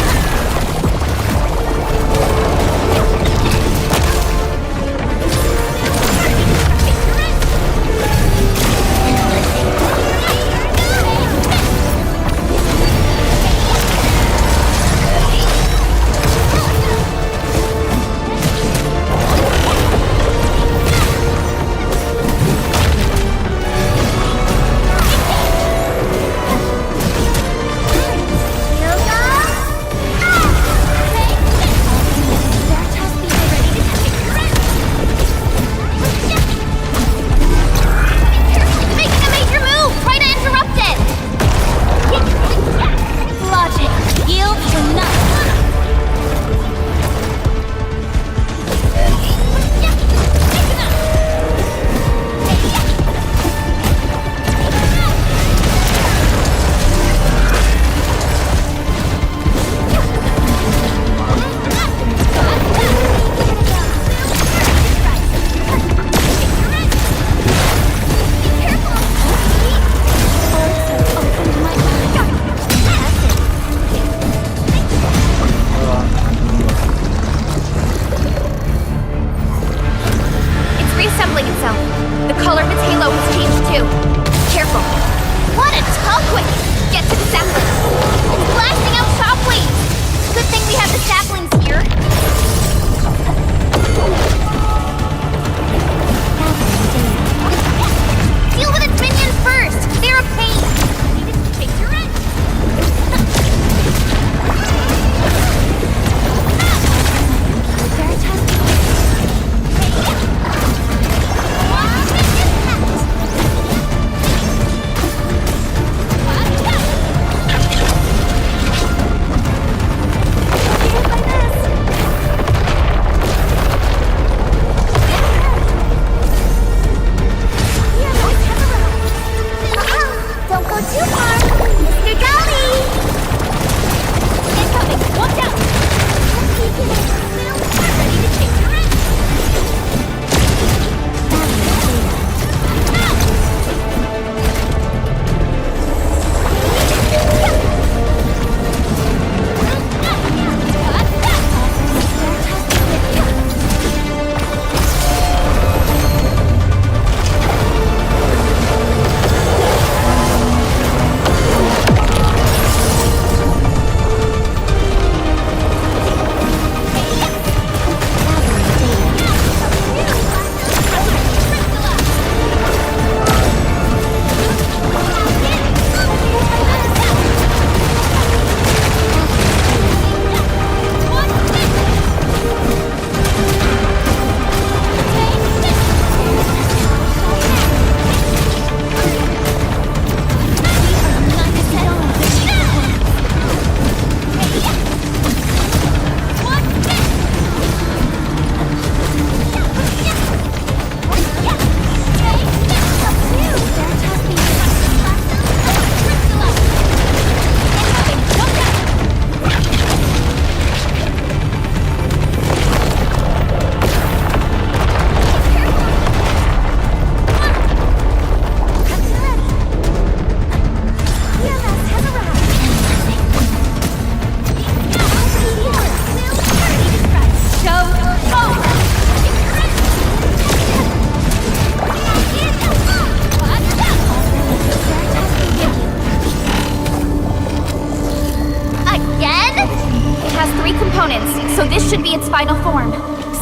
So this should be its final form.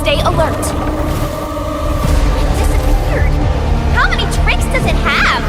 Stay alert. It disappeared. How many tricks does it have?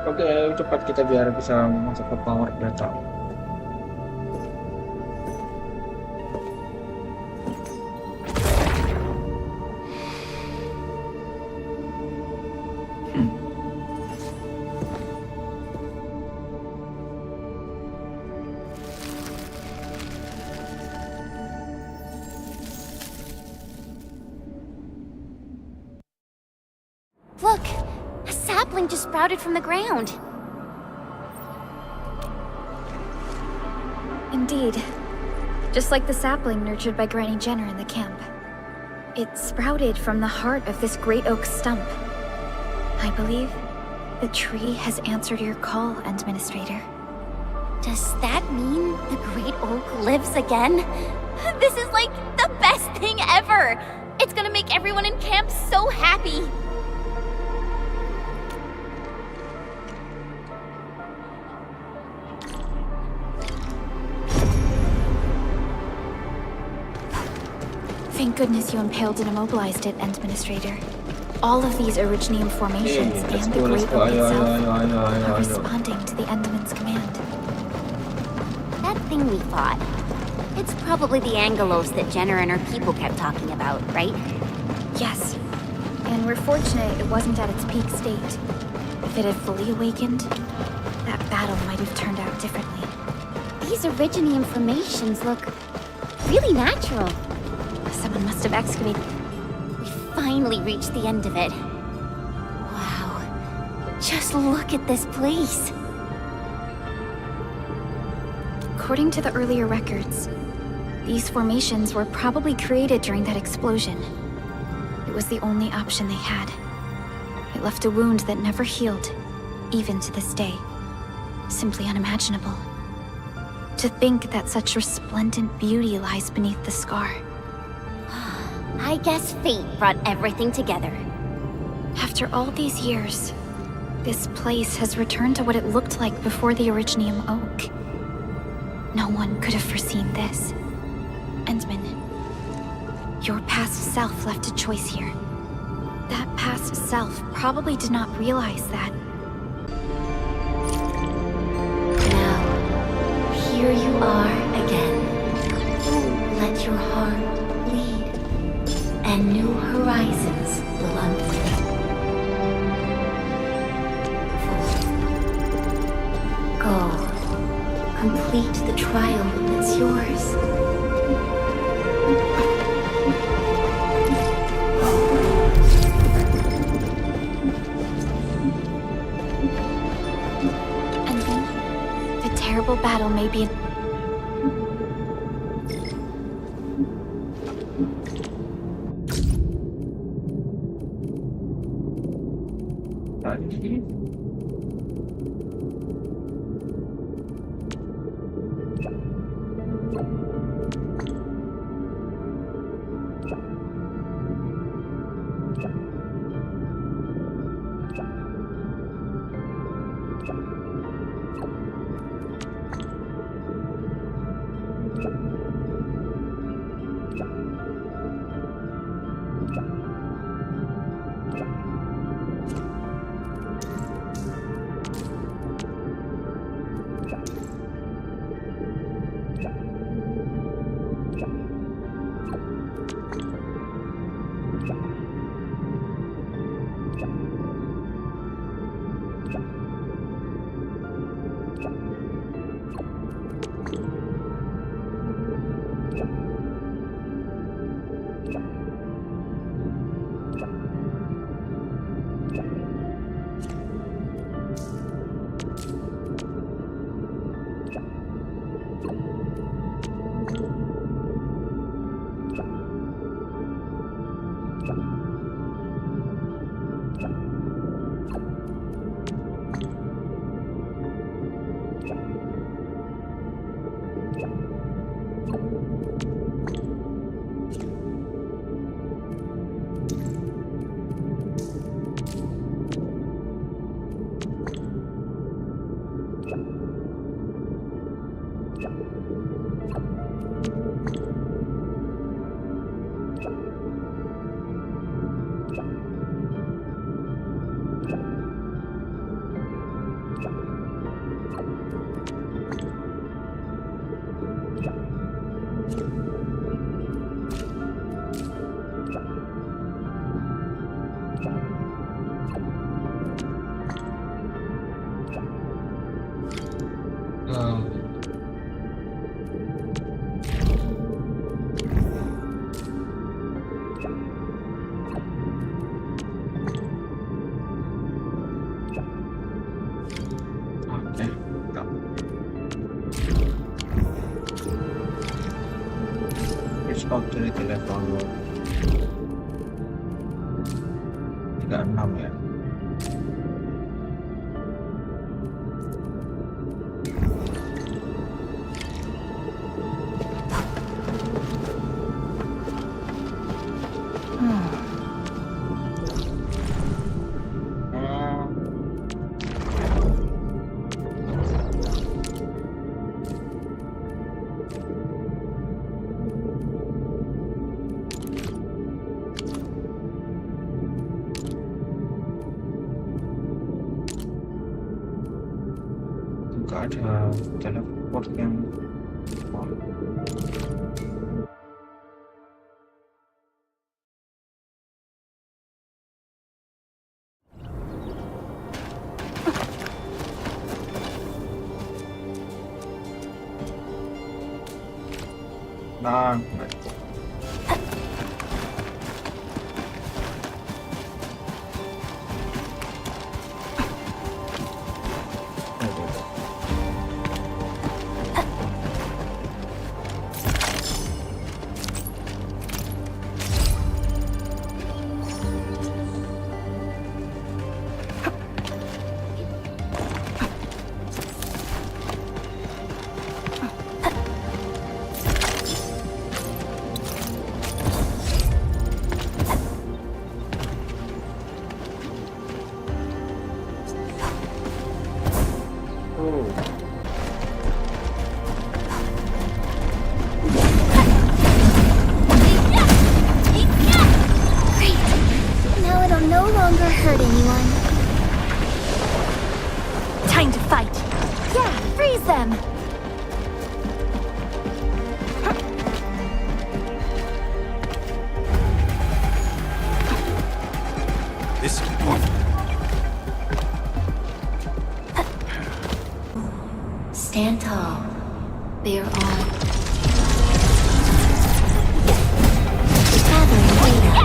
Oke, ayo cepat kita biar bisa masuk ke power data. Look, a sapling just sprouted from the ground. Indeed. Just like the sapling nurtured by Granny Jenner in the camp. It sprouted from the heart of this great oak stump. I believe the tree has answered your call, Administrator. Does that mean the great oak lives again? This is like the best thing ever! It's gonna make everyone in camp so happy! Thank goodness you impaled and immobilized it, Administrator. All of these Originium formations and the Great Oak itself are responding to the Enderman's command. That thing we fought. It's probably the Angelos that Jenner and her people kept talking about, right? Yes. And we're fortunate it wasn't at its peak state. If it had fully awakened, that battle might have turned out differently. These Originium formations look really natural. Someone must have excavated. We finally reached the end of it. Wow. Just look at this place. According to the earlier records, these formations were probably created during that explosion. It was the only option they had. It left a wound that never healed, even to this day. Simply unimaginable. To think that such resplendent beauty lies beneath the scar. I guess fate brought everything together. After all these years, this place has returned to what it looked like before the Originium Oak. No one could have foreseen this. Endman, your past self left a choice here. That past self probably did not realize that. Now, here you are again. Let your heart lead, and new horizons will unfold. Go. Complete the trial that's yours. plateau may be... Tadi stop dari level 36 ya. Ada teleport yang nah Stand tall. They are all gathering data.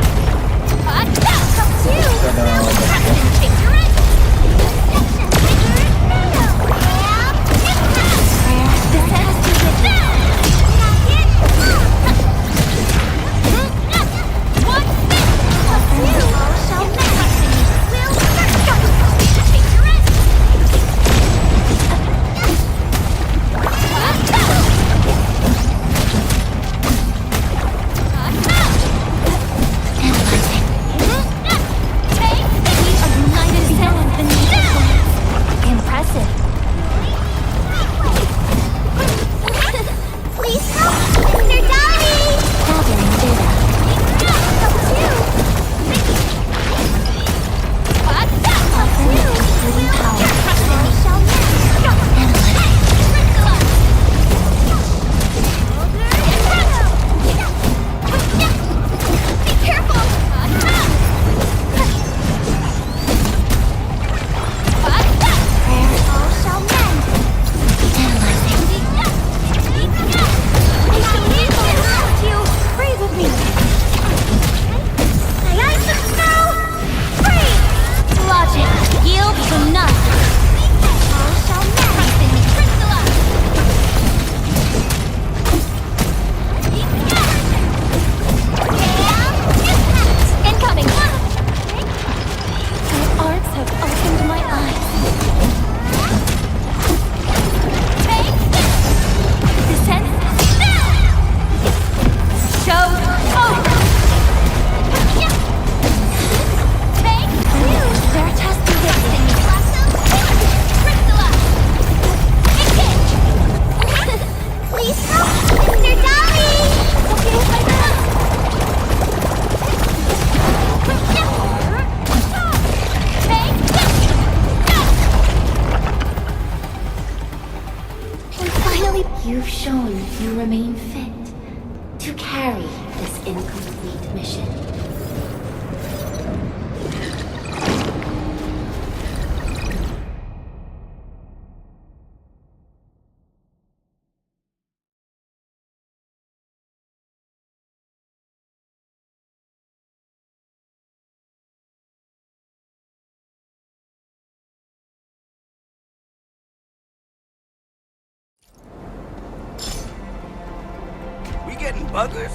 bagus.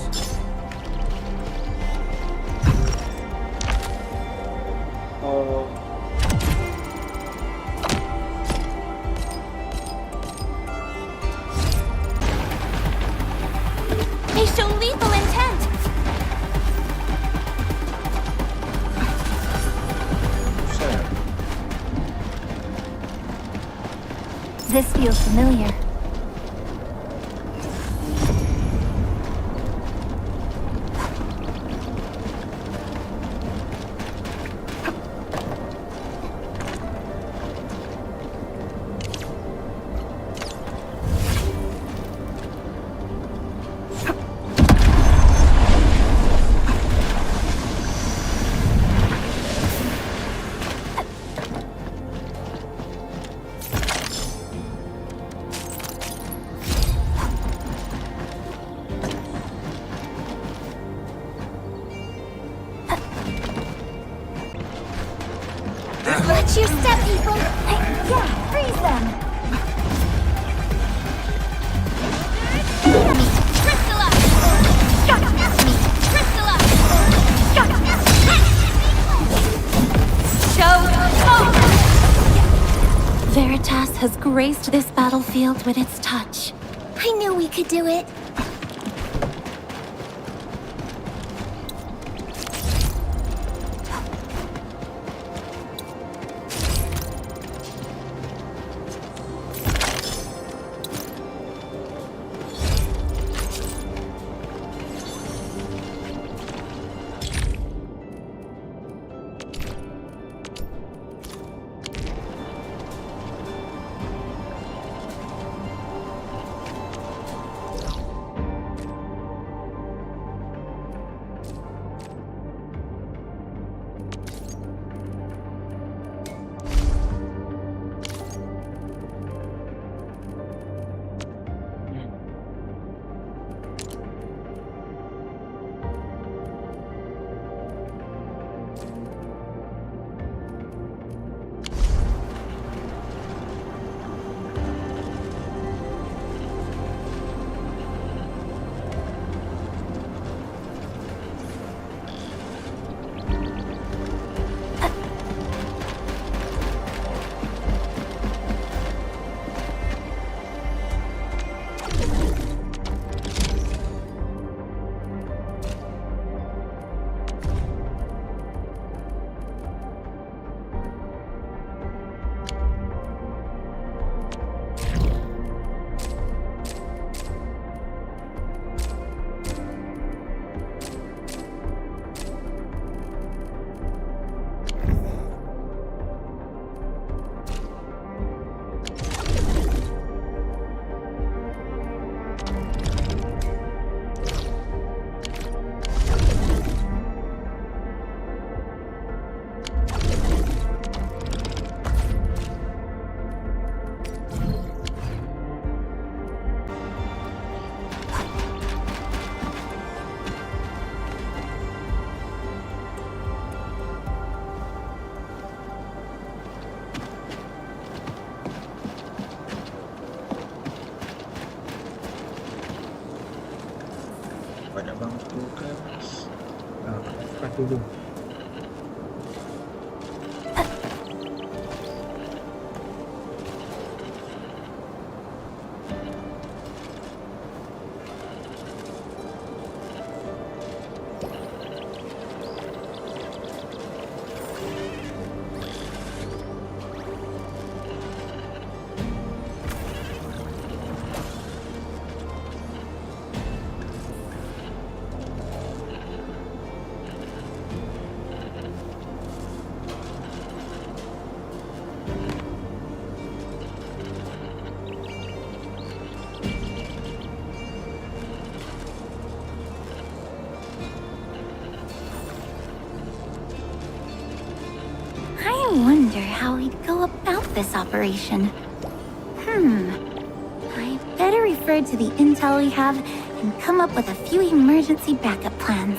Oh, They show lethal intent. buset. This feels familiar. Watch your step, people! Yeah, freeze them! Me, Crystalla! Me, Crystalla! Veritas has graced this battlefield with its touch. I knew we could do it. Banyak banget tugas. Nah, buka dulu. I wonder how we'd go about this operation. I better refer to the intel we have and come up with a few emergency backup plans.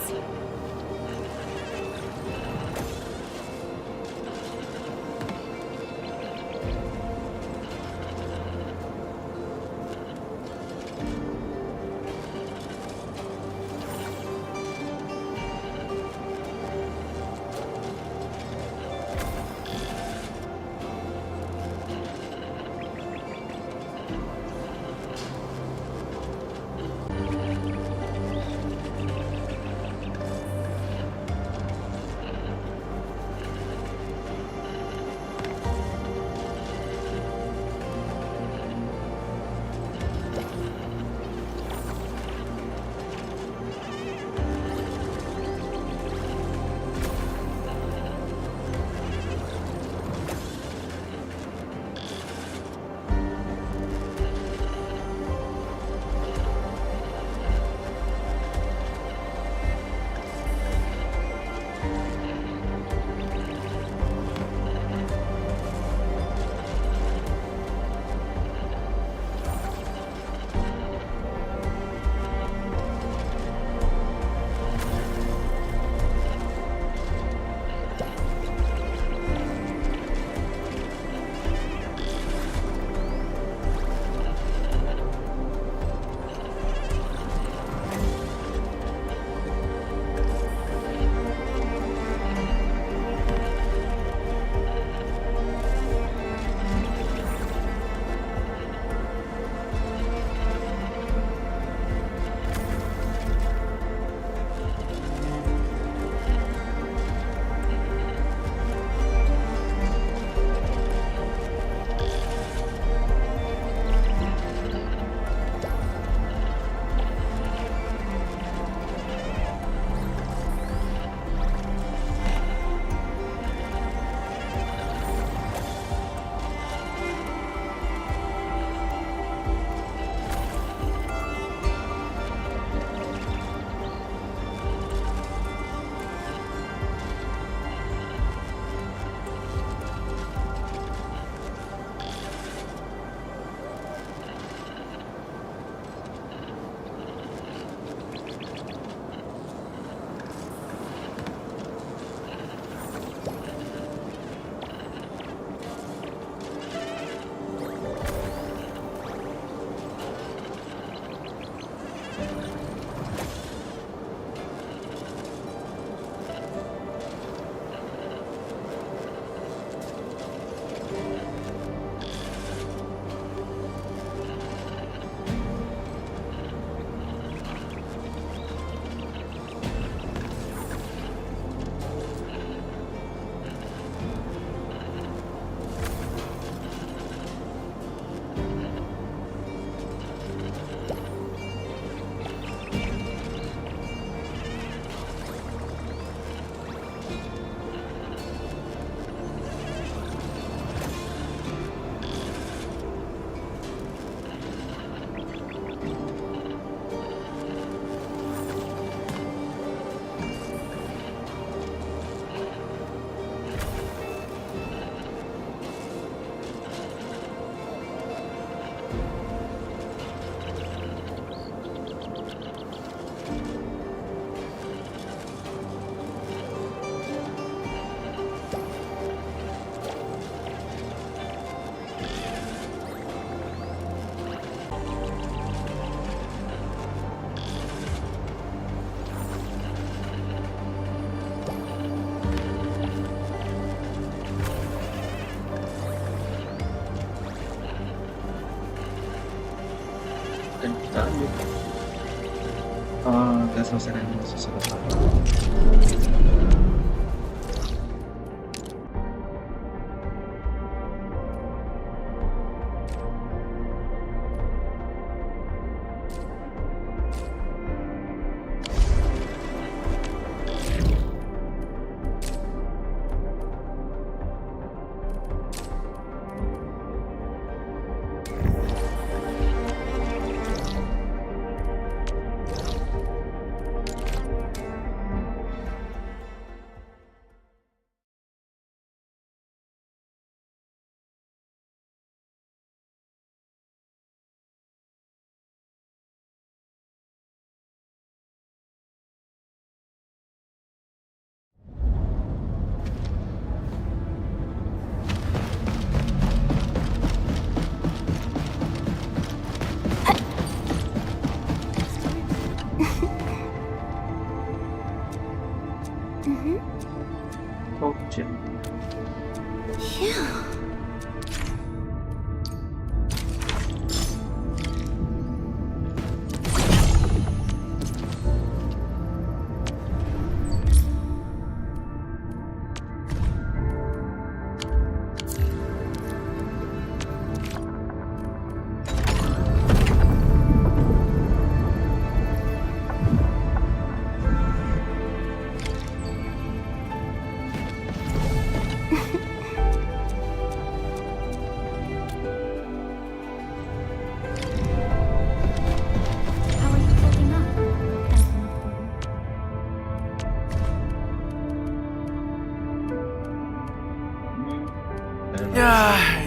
selesaikan ini sesuatu.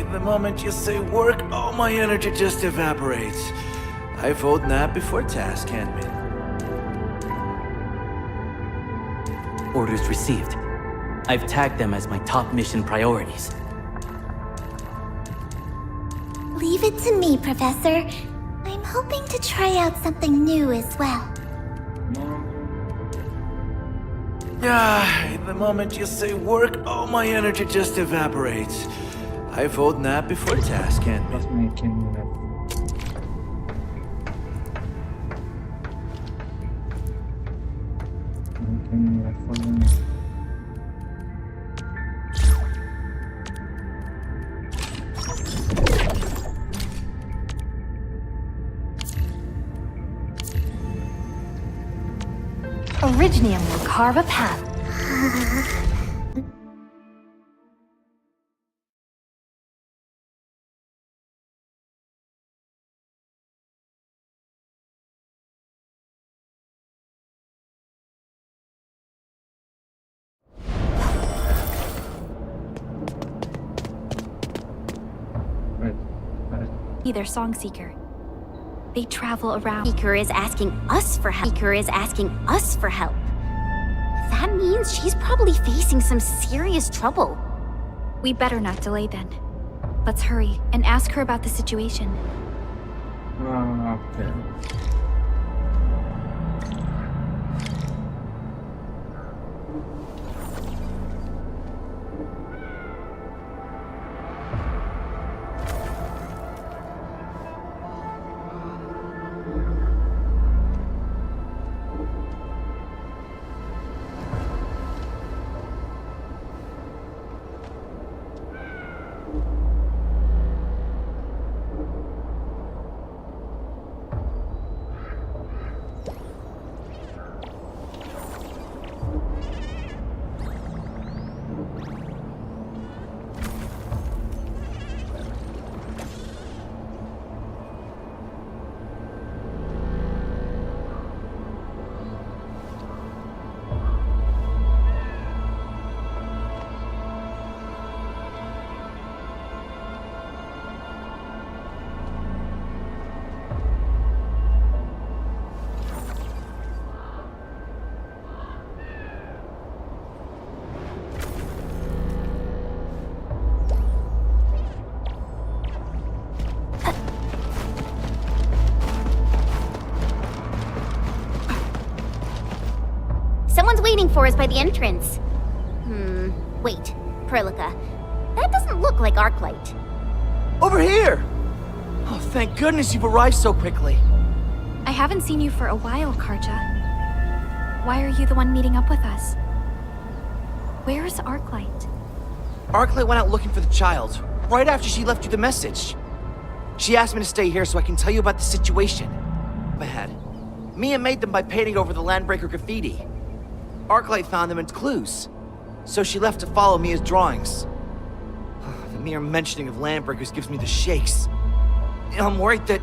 The moment you say work, all my energy just evaporates. I vote nap before task, Handman. Orders received. I've tagged them as my top mission priorities. Leave it to me, Professor. I'm hoping to try out something new as well. The moment you say work, all my energy just evaporates. I vote nap before task, Handman. Originium will carve a path. Either Song Seeker. They travel around. Seeker is asking us for help. Seeker is asking us for help. That means she's probably facing some serious trouble. We better not delay then. Let's hurry and ask her about the situation. Okay. Someone's waiting for us by the entrance. Wait, Perlica. That doesn't look like Arclight. Over here! Oh, thank goodness you've arrived so quickly. I haven't seen you for a while, Karja. Why are you the one meeting up with us? Where's Arclight? Arclight went out looking for the child, right after she left you the message. She asked me to stay here so I can tell you about the situation. Ahead. Mia made them by painting over the Landbreaker graffiti. Arclight found them in clues, so she left to follow Mia's drawings. The mere mentioning of Landbreakers gives me the shakes. I'm worried that...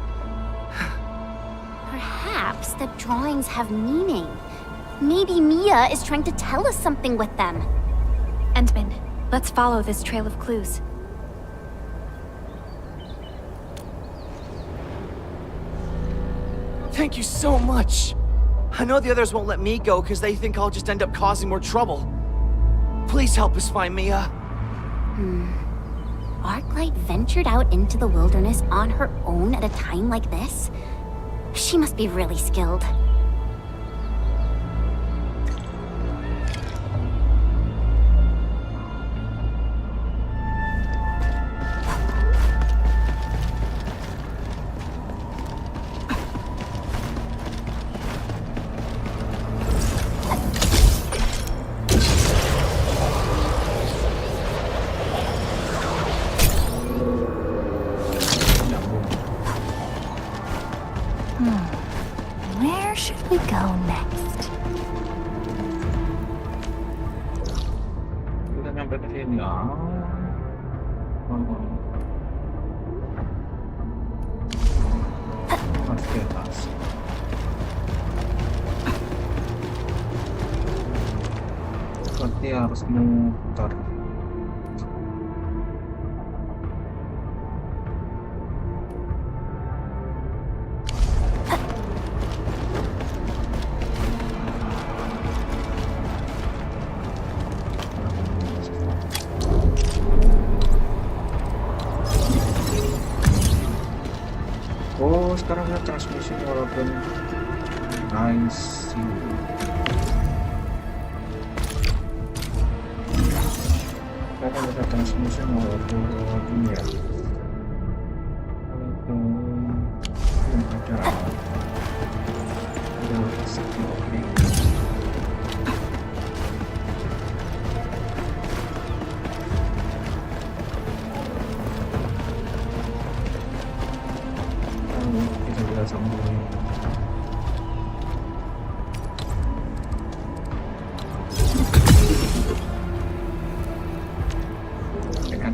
Perhaps the drawings have meaning. Maybe Mia is trying to tell us something with them. Endman, let's follow this trail of clues. Thank you so much. I know the others won't let me go because they think I'll just end up causing more trouble. Please help us find Mia. Arclight ventured out into the wilderness on her own at a time like this? She must be really skilled. Where should we go next? Udah nyampe ke sini. Harus ke atas. Berarti harus muter. Oh, sekarang ada transmisi walaupun nice. Sekarang ada transmisi walaupun ya. Walaupun ada skill oke. Sambung. Tekan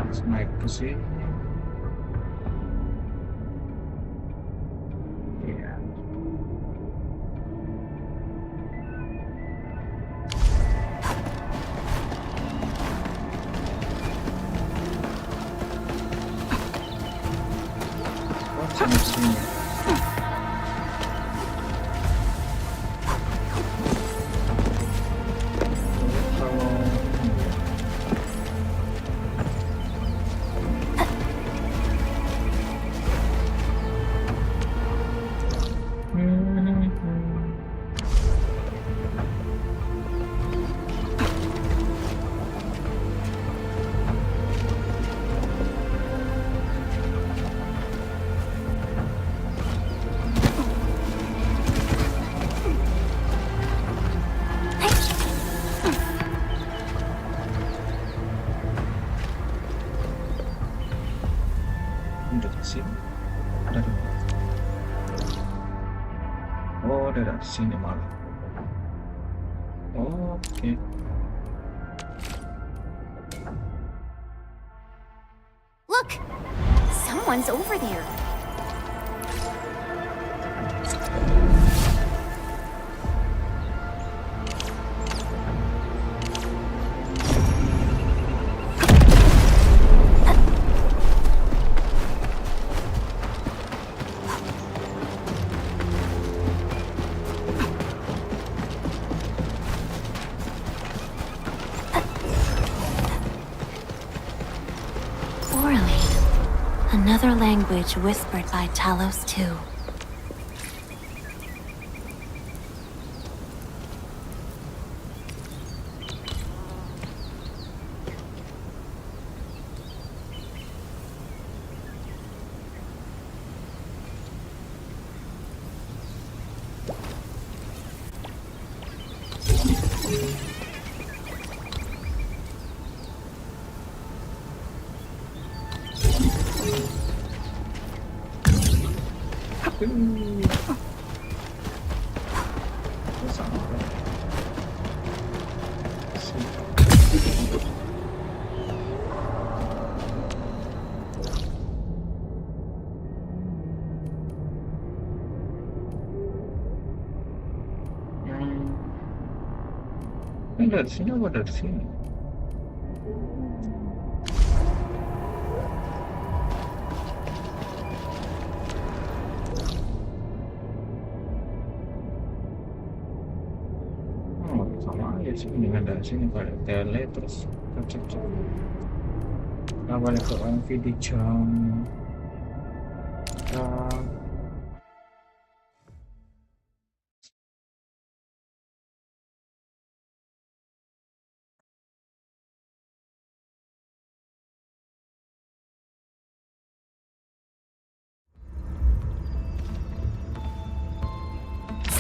harus naik ke sini. Iya. Sini. Dari sini malah. Oke. Look! Someone's over there. Another language whispered by Talos too. Dari sini apa dari sini? Oh, sama aja sih dengan dari sini pada tele terus cek. Nah, balik ke MV di jam.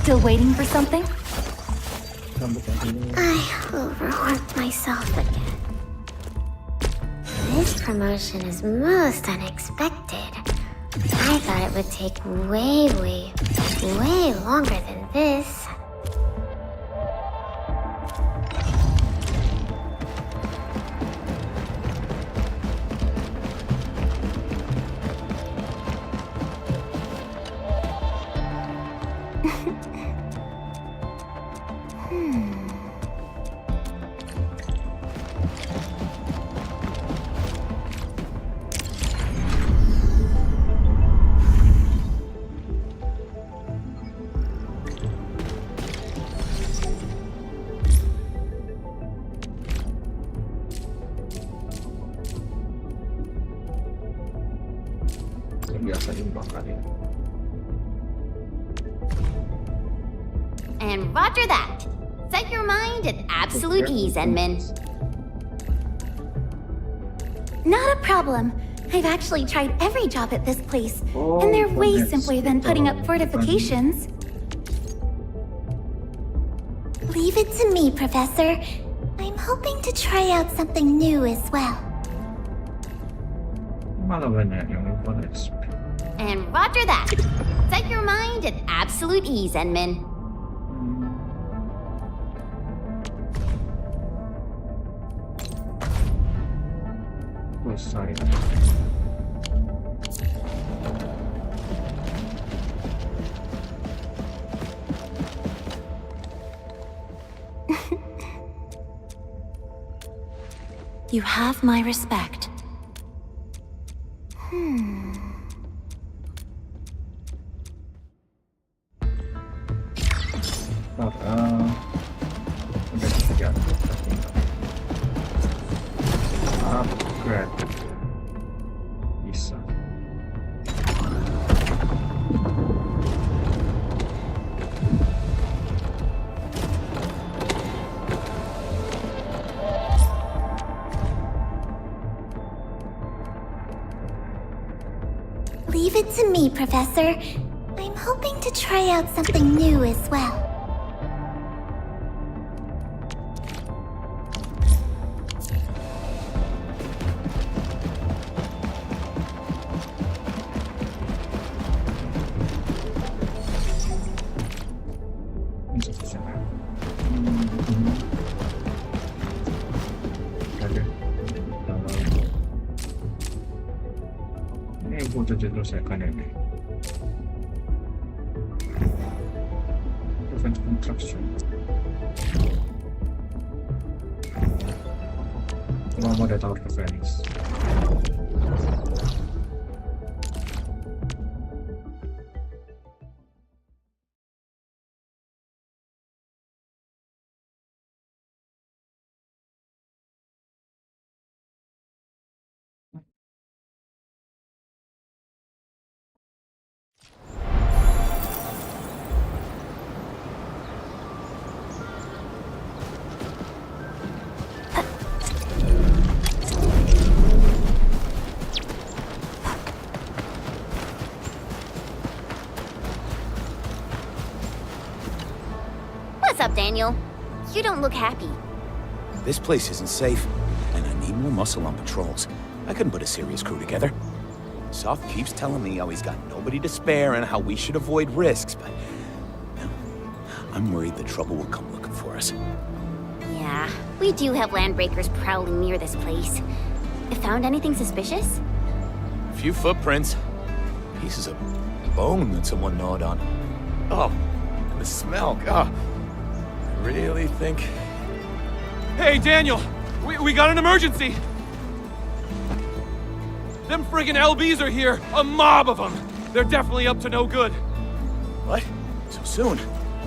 Still waiting for something? I overworked myself again. This promotion is most unexpected. I thought it would take way longer than this. Biasa dibakar ya. And roger that. Set your mind at absolute ease, Enman. Not a problem. I've actually tried every job at this place, and they're way simpler than putting up fortifications. Leave it to me, Professor. I'm hoping to try out something new as well. Malah banyak yang lupa expert. And roger that. Set your mind at absolute ease, Enman. Selesai. You have my respect. Udah bisa diatur tapi upgrade bisa. Leave it to me, Professor. I'm hoping to try out something new as well. Bisa ke sana. Ada. Ini butuh diselesaikan ini. Prevent contraction. Mau ada tower ke Phoenix. What's up, Daniel? You don't look happy. This place isn't safe, and I need more muscle on patrols. I couldn't put a serious crew together. Soph keeps telling me how he's got nobody to spare and how we should avoid risks, but... no, I'm worried the trouble will come looking for us. Yeah, we do have landbreakers prowling near this place. Found anything suspicious? A few footprints. Pieces of bone that someone gnawed on. Oh, and the smell, God. I really think... Hey, Daniel! We got an emergency! Them friggin' LBs are here! A mob of them! They're definitely up to no good. What? So soon?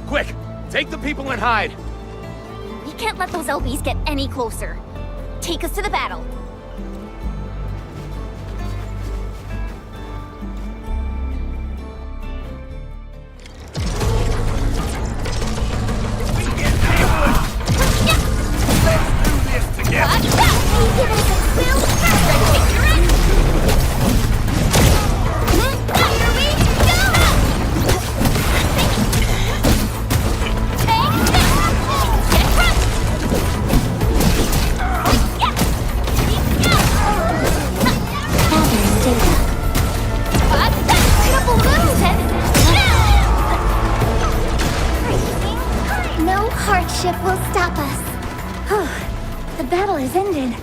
Quick! Take the people and hide! We can't let those LBs get any closer. Take us to the battle. No hardship will stop us. The battle is ended.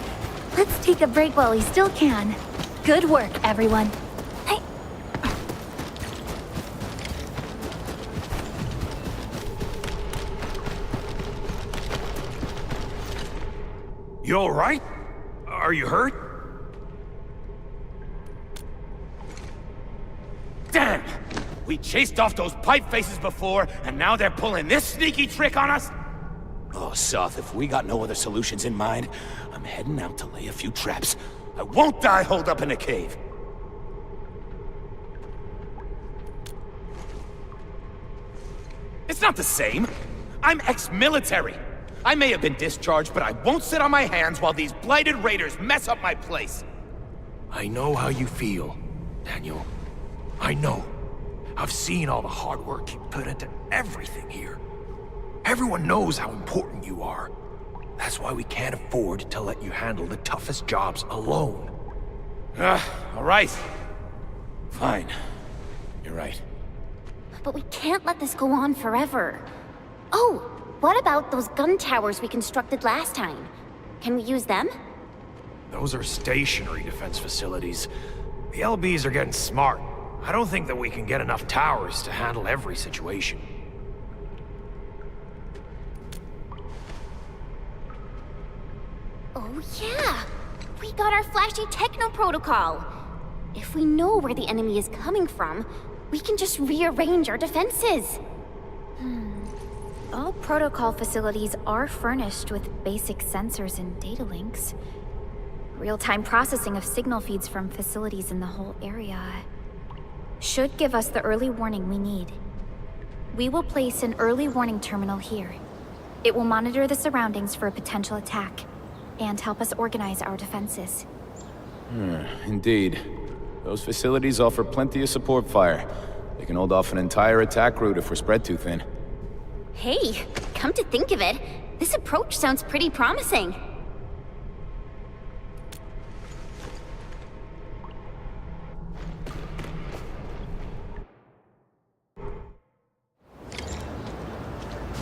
Let's take a break while we still can. Good work, everyone. You all right? Are you hurt? Damn! We chased off those pipe faces before, and now they're pulling this sneaky trick on us? Oh, Soth, if we got no other solutions in mind, I'm heading out to lay a few traps. I won't die holed up in a cave. It's not the same. I'm ex-military. I may have been discharged, but I won't sit on my hands while these blighted raiders mess up my place. I know how you feel, Daniel. I know. I've seen all the hard work you put into everything here. Everyone knows how important you are. That's why we can't afford to let you handle the toughest jobs alone. All right. Fine. You're right. But we can't let this go on forever. Oh, what about those gun towers we constructed last time? Can we use them? Those are stationary defense facilities. The LBs are getting smart. I don't think that we can get enough towers to handle every situation. Oh yeah! We got our flashy techno protocol! If we know where the enemy is coming from, we can just rearrange our defenses! All protocol facilities are furnished with basic sensors and data links. Real-time processing of signal feeds from facilities in the whole area should give us the early warning we need. We will place an early warning terminal here. It will monitor the surroundings for a potential attack and help us organize our defenses. Indeed. Those facilities offer plenty of support fire. They can hold off an entire attack route if we're spread too thin. Hey, come to think of it, this approach sounds pretty promising.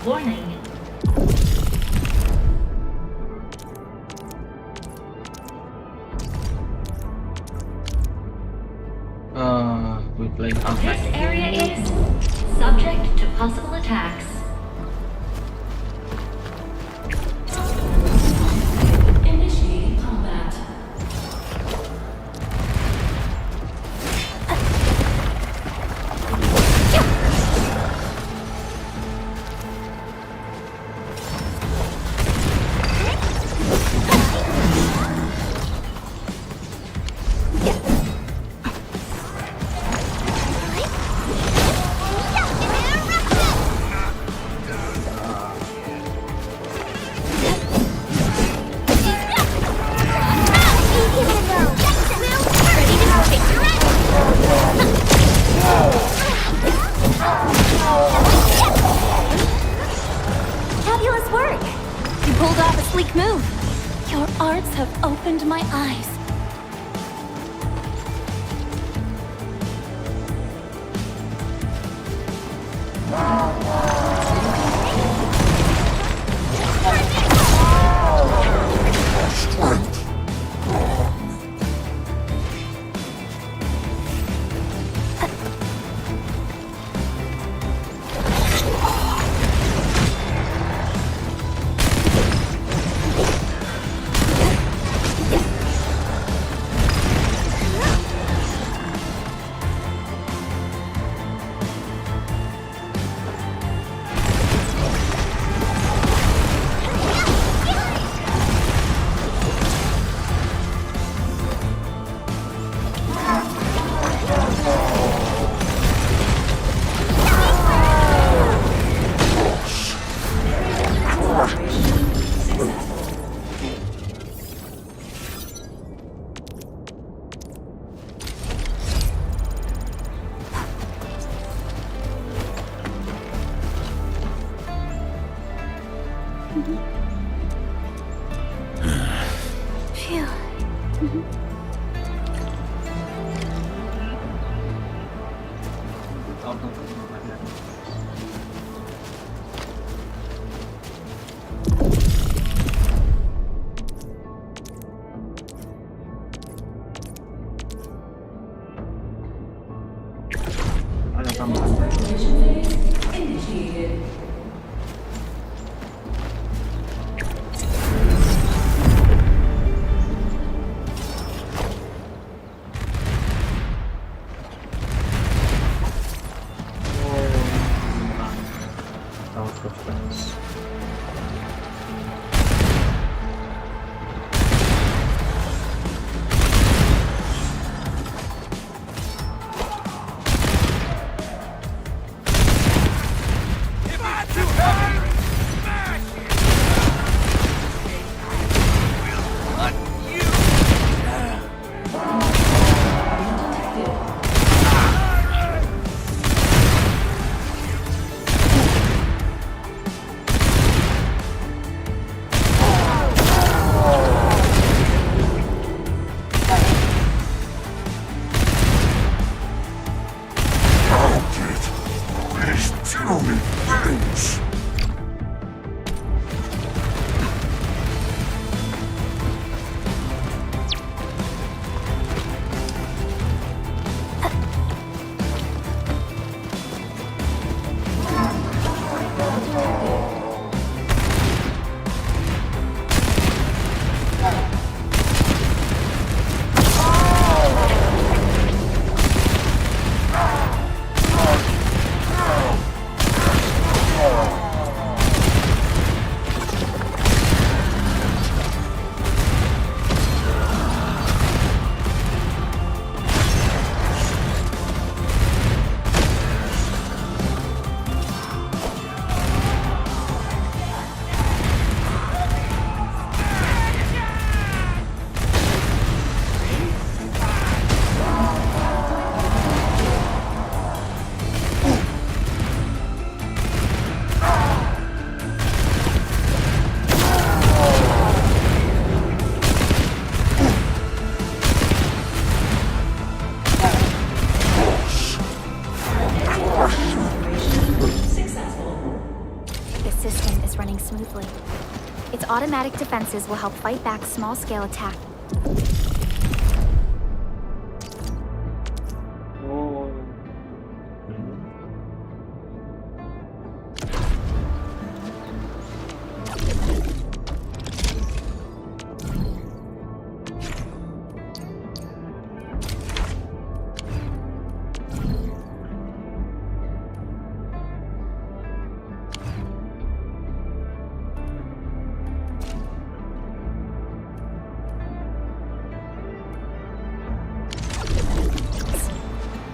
Warning. We're playing This outside. area is subject to possible attacks. Initiating combat. Fabulous work! You pulled off a sleek move. Your arts have opened my eyes. Phew. Ada tambahan. Out of bounds. smoothly. Its automatic defenses will help fight back small-scale attacks.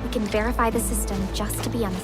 We can verify the system just to be on the...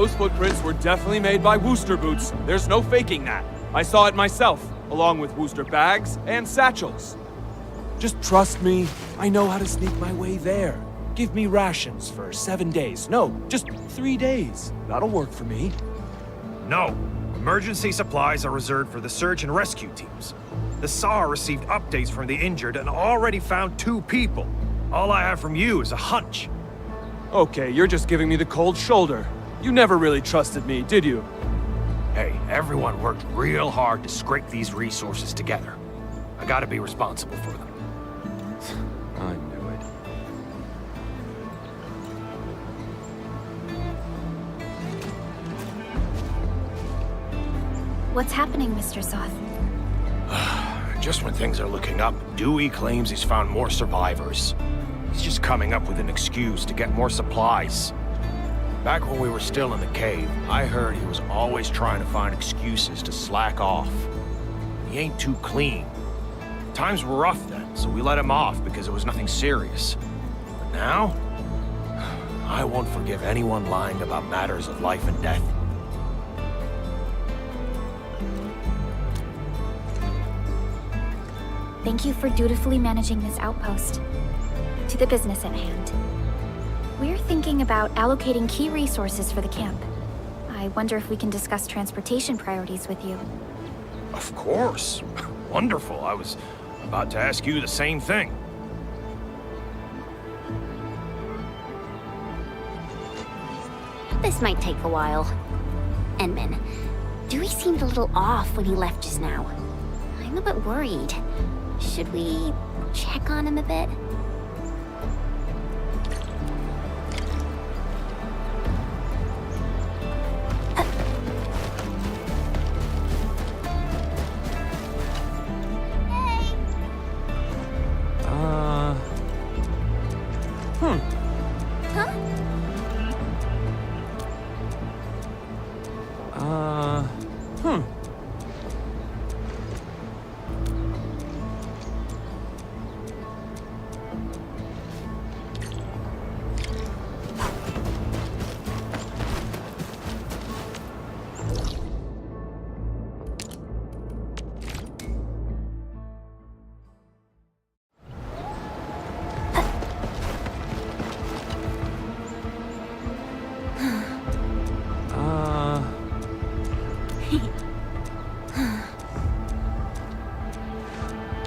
Those footprints were definitely made by Wooster boots. There's no faking that. I saw it myself, along with Wooster bags and satchels. Just trust me, I know how to sneak my way there. Give me rations for 7 days. No, just 3 days. That'll work for me. No. Emergency supplies are reserved for the search and rescue teams. The SAR received updates from the injured and already found 2 people. All I have from you is a hunch. Okay, you're just giving me the cold shoulder. You never really trusted me, did you? Hey, everyone worked real hard to scrape these resources together. I gotta be responsible for them. I knew it. What's happening, Mr. Soth? Just when things are looking up, Dewey claims he's found more survivors. He's just coming up with an excuse to get more supplies. Back when we were still in the cave, I heard he was always trying to find excuses to slack off. He ain't too clean. Times were rough then, so we let him off because it was nothing serious. But now, I won't forgive anyone lying about matters of life and death. Thank you for dutifully managing this outpost. To the business at hand. We're thinking about allocating key resources for the camp. I wonder if we can discuss transportation priorities with you. Of course. Wonderful. I was about to ask you the same thing. This might take a while. Enman, Dewey seemed a little off when he left just now. I'm a bit worried. Should we check on him a bit?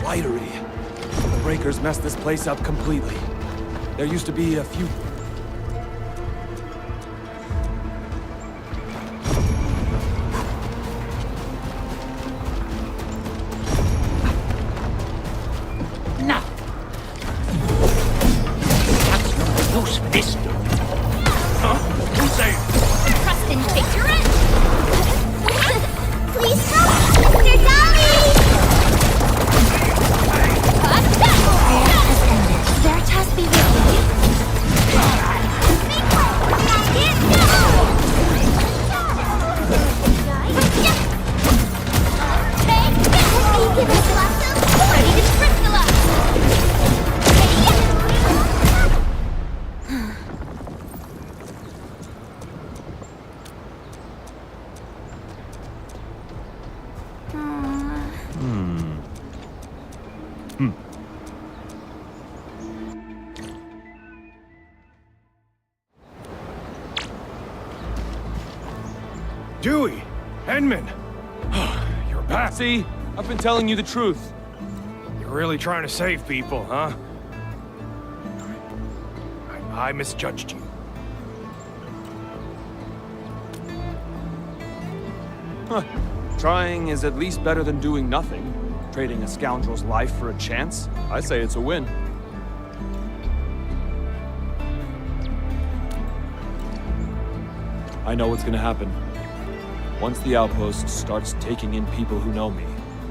Lightery. The breakers messed this place up completely. There used to be a few... No! That's no use for this. Huh? Who's there? Trust and picture it! Please help! Mr. Dolly! Veritas be with you. Give us lots ready to crystallize. Dewey! Enman! You're back. See? I've been telling you the truth. You're really trying to save people, huh? I misjudged you. Huh. Trying is at least better than doing nothing. Trading a scoundrel's life for a chance? I say it's a win. I know what's gonna happen. Once the outpost starts taking in people who know me,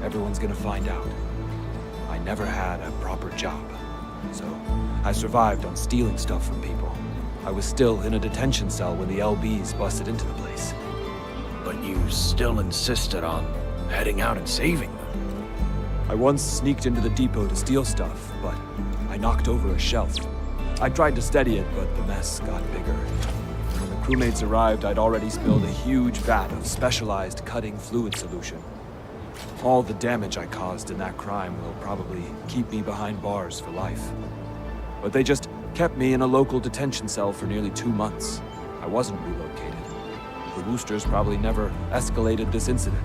everyone's gonna find out. I never had a proper job, so I survived on stealing stuff from people. I was still in a detention cell when the LBs busted into the place. But you still insisted on heading out and saving them. I once sneaked into the depot to steal stuff, but I knocked over a shelf. I tried to steady it, but the mess got bigger. When the crewmates arrived, I'd already spilled a huge vat of specialized cutting fluid solution. All the damage I caused in that crime will probably keep me behind bars for life. But they just kept me in a local detention cell for nearly 2 months. I wasn't relocated. The Woosters probably never escalated this incident.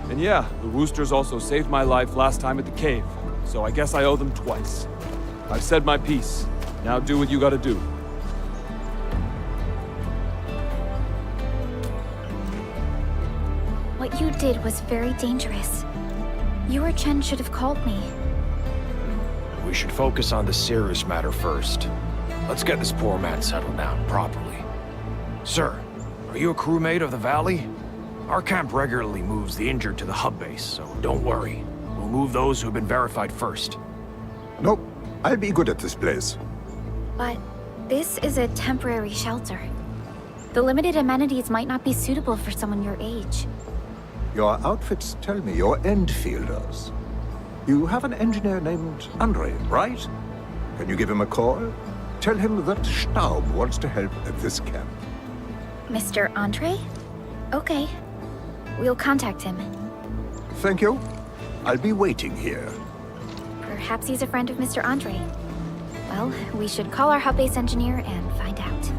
And yeah, the Woosters also saved my life last time at the cave, so I guess I owe them twice. I've said my piece. Now do what you gotta do. What you did was very dangerous. You or Chen should have called me. We should focus on the serious matter first. Let's get this poor man settled down properly. Sir, are you a crewmate of the Valley? Our camp regularly moves the injured to the hub base, so don't worry. We'll move those who have been verified first. Nope. I'll be good at this place. But this is a temporary shelter. The limited amenities might not be suitable for someone your age. Your outfits tell me you're Endfielders. You have an engineer named Andre, right? Can you give him a call? Tell him that Staub wants to help at this camp. Mr. Andre? Okay. We'll contact him. Thank you. I'll be waiting here. Perhaps he's a friend of Mr. Andre. Well, we should call our hub base engineer and find out.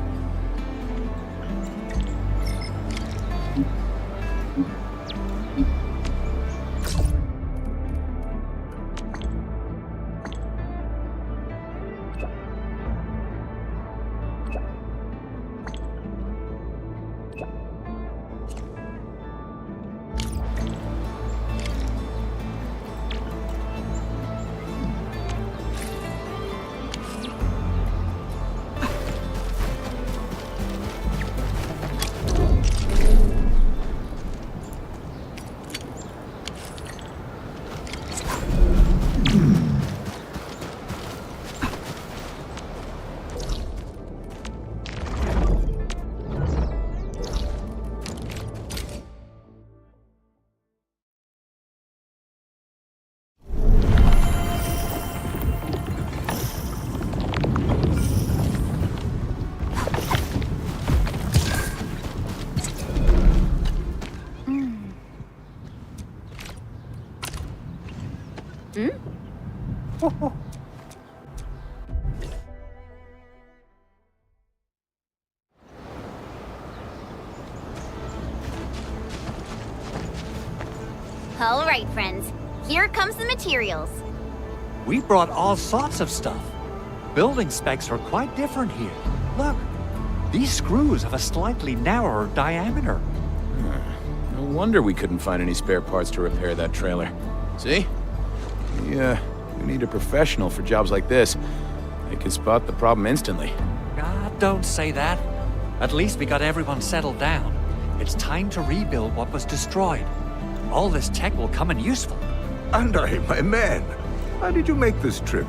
All right, friends. Here comes the materials. We brought all sorts of stuff. Building specs are quite different here. Look, these screws have a slightly narrower diameter. No wonder we couldn't find any spare parts to repair that trailer. See? We need a professional for jobs like this. They can spot the problem instantly. Ah, don't say that. At least we got everyone settled down. It's time to rebuild what was destroyed. All this tech will come in useful. Andre, my man, how did you make this trip?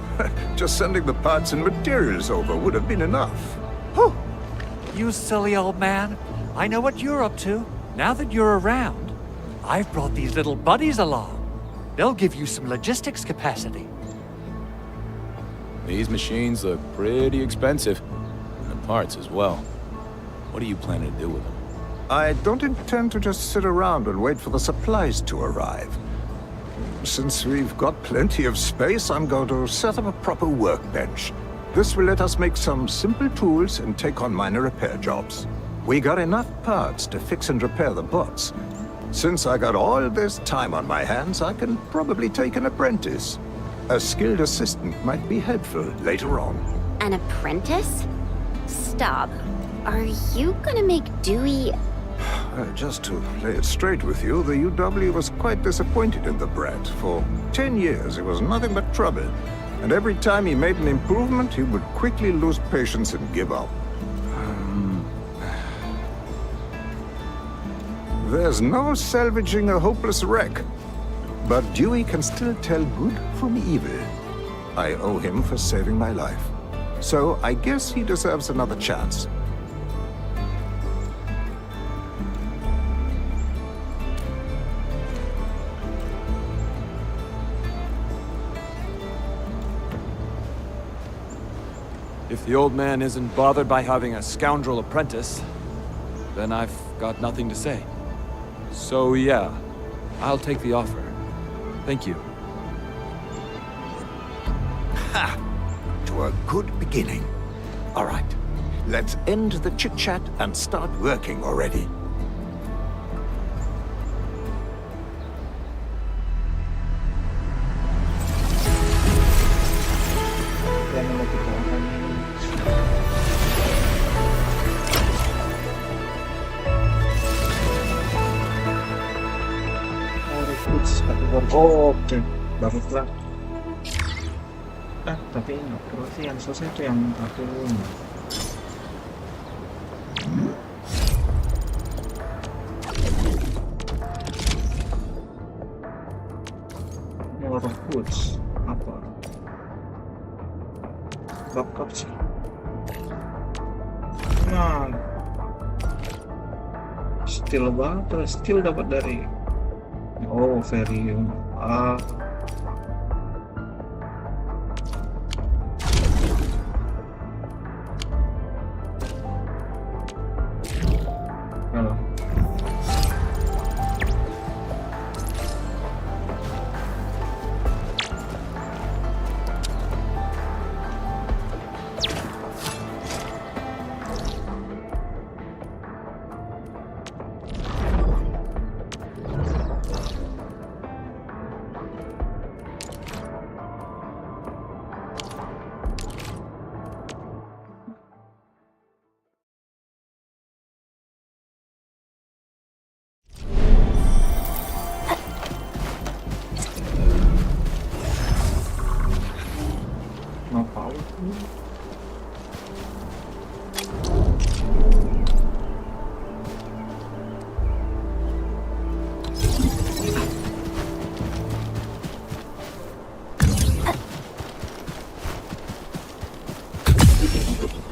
Just sending the parts and materials over would have been enough. Whew. You silly old man. I know what you're up to. Now that you're around, I've brought these little buddies along. They'll give you some logistics capacity. These machines look pretty expensive. And the parts as well. What are you planning to do with them? I don't intend to just sit around and wait for the supplies to arrive. Since we've got plenty of space, I'm going to set up a proper workbench. This will let us make some simple tools and take on minor repair jobs. We got enough parts to fix and repair the bots. Since I got all this time on my hands, I can probably take an apprentice. A skilled assistant might be helpful later on. An apprentice? Stop. Are you gonna make Dewey... Just to lay it straight with you, the UW was quite disappointed in the brat. For 10 years, it was nothing but trouble. And every time he made an improvement, he would quickly lose patience and give up. There's no salvaging a hopeless wreck. But Dewey can still tell good from evil. I owe him for saving my life. So I guess he deserves another chance. If the old man isn't bothered by having a scoundrel apprentice, then I've got nothing to say. So yeah, I'll take the offer. Thank you. Ha! To a good beginning. All right, let's end the chit-chat and start working already. Oh, oke, baguslah. Tapi nggak perlu sih, yang susah itu yang aku ini. Motor Foods apa? Backup sih. Nah, steel banget, steel dapat dari. Oh, Varium. Ah. Halo.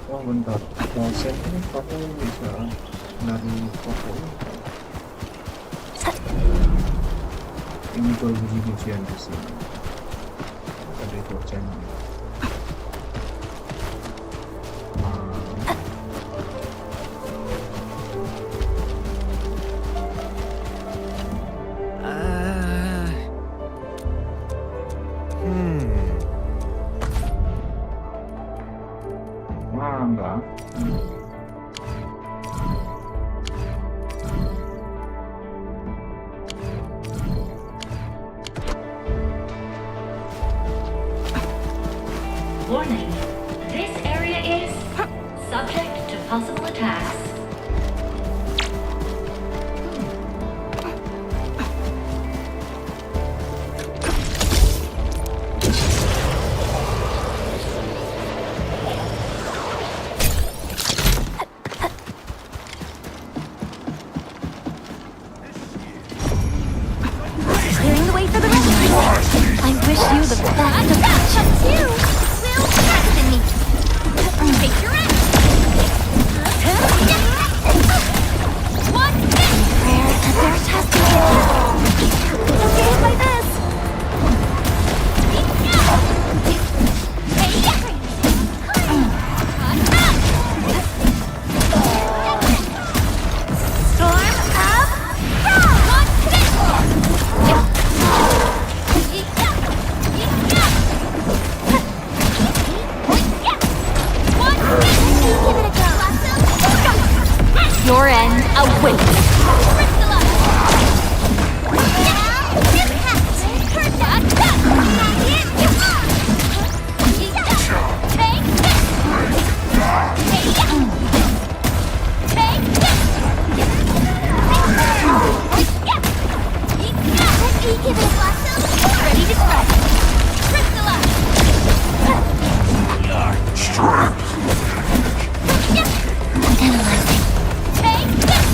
Oh bentar, dosen ini kamu bisa dari toko ini jual biji-bijian di sini. Ada dosennya. Enggak. Warning. This area is subject to possible attacks. Clearing the way for the rescue. I wish you the best of luck. Will trust in me. Take your action. One Prayer that they're testing you. Don't get hit by this. Your end awaits. ready to strike. Crystallize. Analyzing. Take this.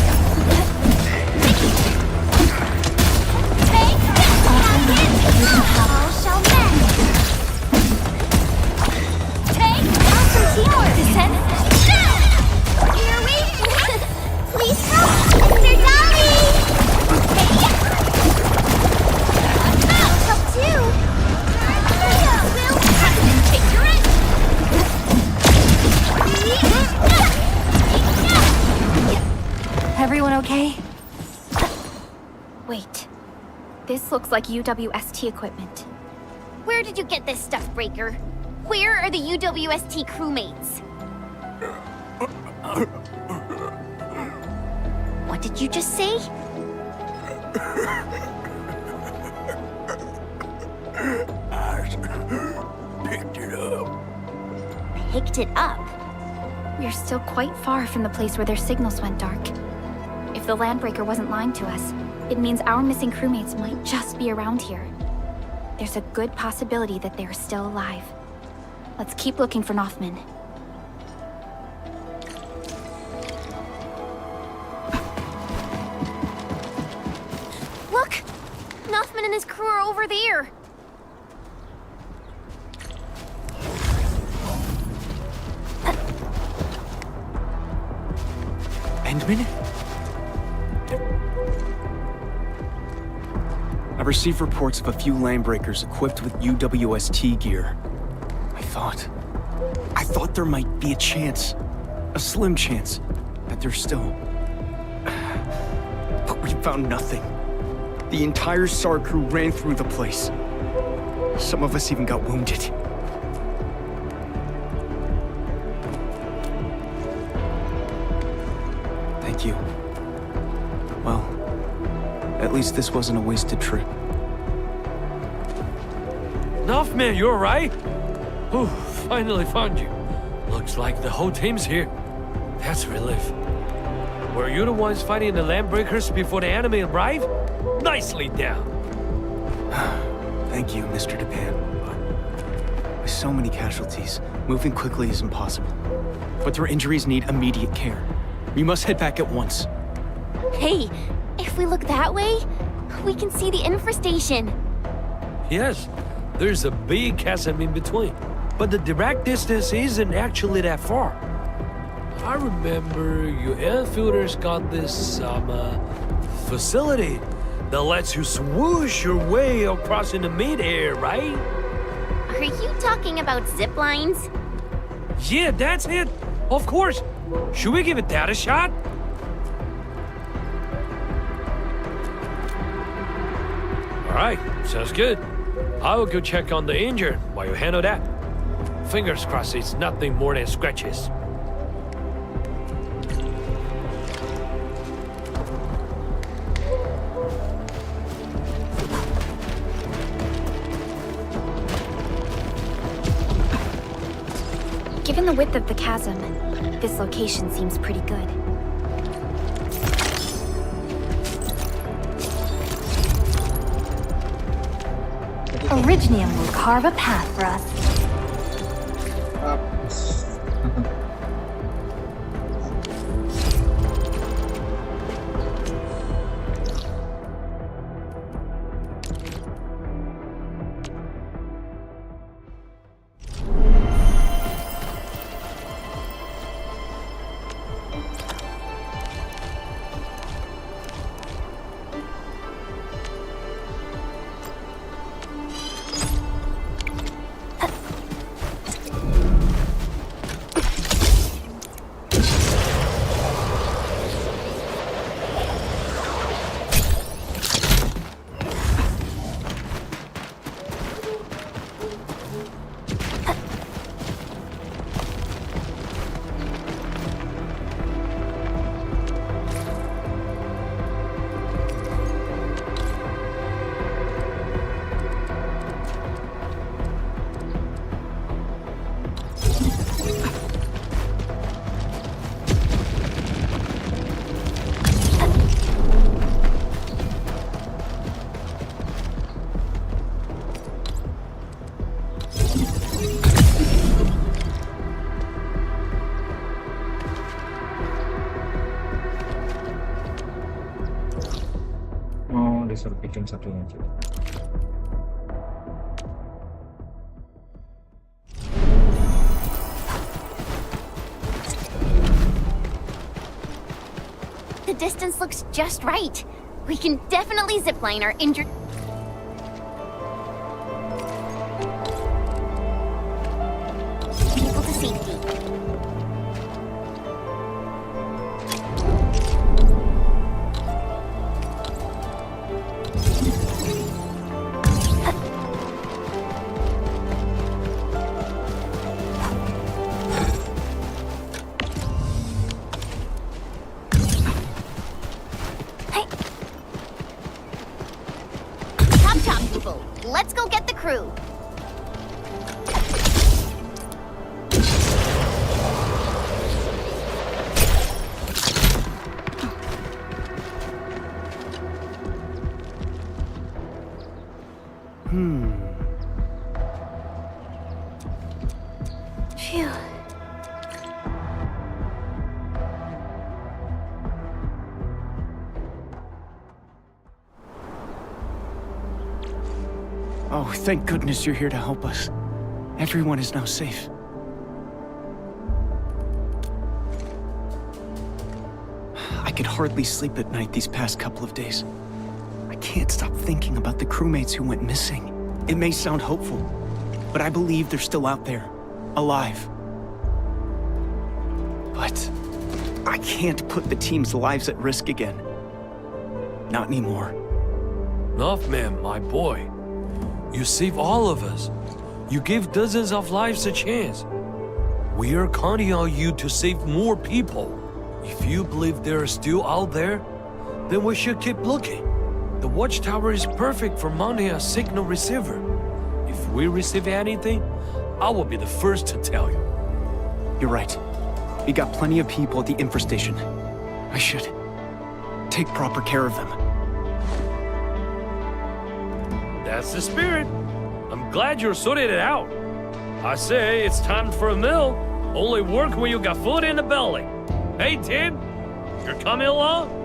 Everyone okay? Wait. This looks like UWST equipment. Where did you get this stuff, Breaker? Where are the UWST crewmates? What did you just say? Picked it up. Picked it up? We're still quite far from the place where their signals went dark. If the Landbreaker wasn't lying to us, it means our missing crewmates might just be around here. There's a good possibility that they are still alive. Let's keep looking for Nothman. Look! Nothman and his crew are over there! Endman? I received reports of a few landbreakers equipped with UWST gear. I thought there might be a chance, a slim chance, that they're still... But we found nothing. The entire SAR crew ran through the place. Some of us even got wounded. Thank you. Well, at least this wasn't a wasted trip. Nothman, you alright? Ooh, finally found you. Looks like the whole team's here. That's relief. Were you the ones fighting the Landbreakers before the enemy arrived? Nicely done. Thank you, Mr. Japan. With so many casualties, moving quickly is impossible. But their injuries need immediate care. We must head back at once. Hey, if we look that way, we can see the infrastation. Yes, there's a big chasm in between. But the direct distance isn't actually that far. I remember you Enfielders got this, facility that lets you swoosh your way across in the mid-air, right? Are you talking about zip lines? Yeah, that's it. Of course. Should we give it that a shot? All right, sounds good. I'll go check on the injured while you handle that. Fingers crossed it's nothing more than scratches. Given the width of the chasm, this location seems pretty good. Originium will carve a path for us. Disuruh bikin satu lagi. The distance looks just right. We can definitely zipline our injured... people to safety. let's go get the crew. Phew. Oh, thank goodness you're here to help us. Everyone is now safe. I could hardly sleep at night these past couple of days. I can't stop thinking about the crewmates who went missing. It may sound hopeful, but I believe they're still out there, alive. But I can't put the team's lives at risk again. Not anymore. Northman, my boy. You save all of us. You give dozens of lives a chance. We are counting on you to save more people. If you believe they're still out there, then we should keep looking. The watchtower is perfect for mounting a signal receiver. If we receive anything, I will be the first to tell you. You're right. We got plenty of people at the infrastation. I should take proper care of them. That's the spirit. I'm glad you're sorted it out. I say it's time for a meal. Only work when you got food in the belly. Hey, Tim, you're coming along?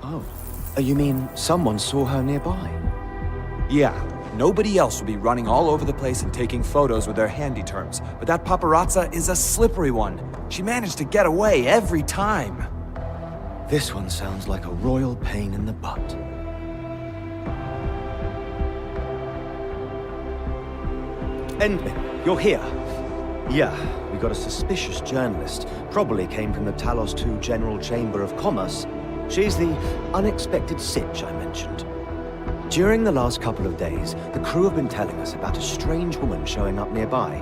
Oh, you mean someone saw her nearby? Yeah, nobody else will be running all over the place and taking photos with their handy terms, but that paparazza is a slippery one. She managed to get away every time. This one sounds like a royal pain in the butt. Endfield, you're here. Yeah, we got a suspicious journalist. Probably came from the Talos II General Chamber of Commerce. She's the unexpected sitch I mentioned. During the last couple of days, the crew have been telling us about a strange woman showing up nearby.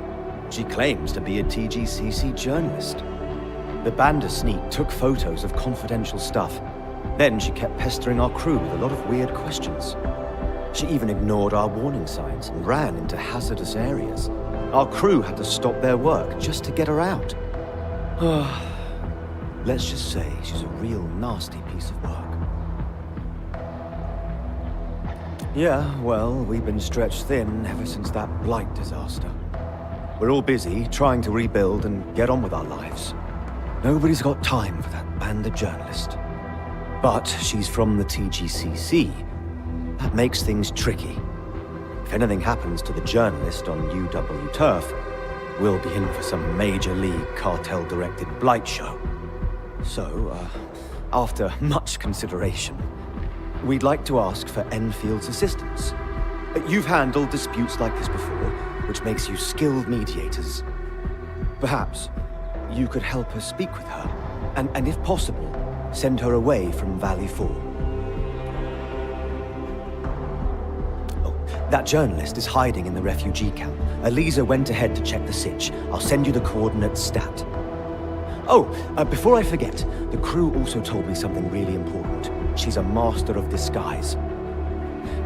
She claims to be a TGCC journalist. The Bandersneak took photos of confidential stuff. Then she kept pestering our crew with a lot of weird questions. She even ignored our warning signs and ran into hazardous areas. Our crew had to stop their work just to get her out. Let's just say she's a real nasty piece of work. Yeah, well, we've been stretched thin ever since that Blight disaster. We're all busy trying to rebuild and get on with our lives. Nobody's got time for that Banda journalist. But she's from the TGCC. That makes things tricky. If anything happens to the journalist on UW turf, we'll be in for some major league cartel-directed Blight show. So, after much consideration, we'd like to ask for Enfield's assistance. You've handled disputes like this before, which makes you skilled mediators. Perhaps you could help us speak with her, and if possible, send her away from Valley 4. Oh, that journalist is hiding in the refugee camp. Elisa went ahead to check the sitch. I'll send you the coordinates stat. Oh, before I forget, the crew also told me something really important. She's a master of disguise.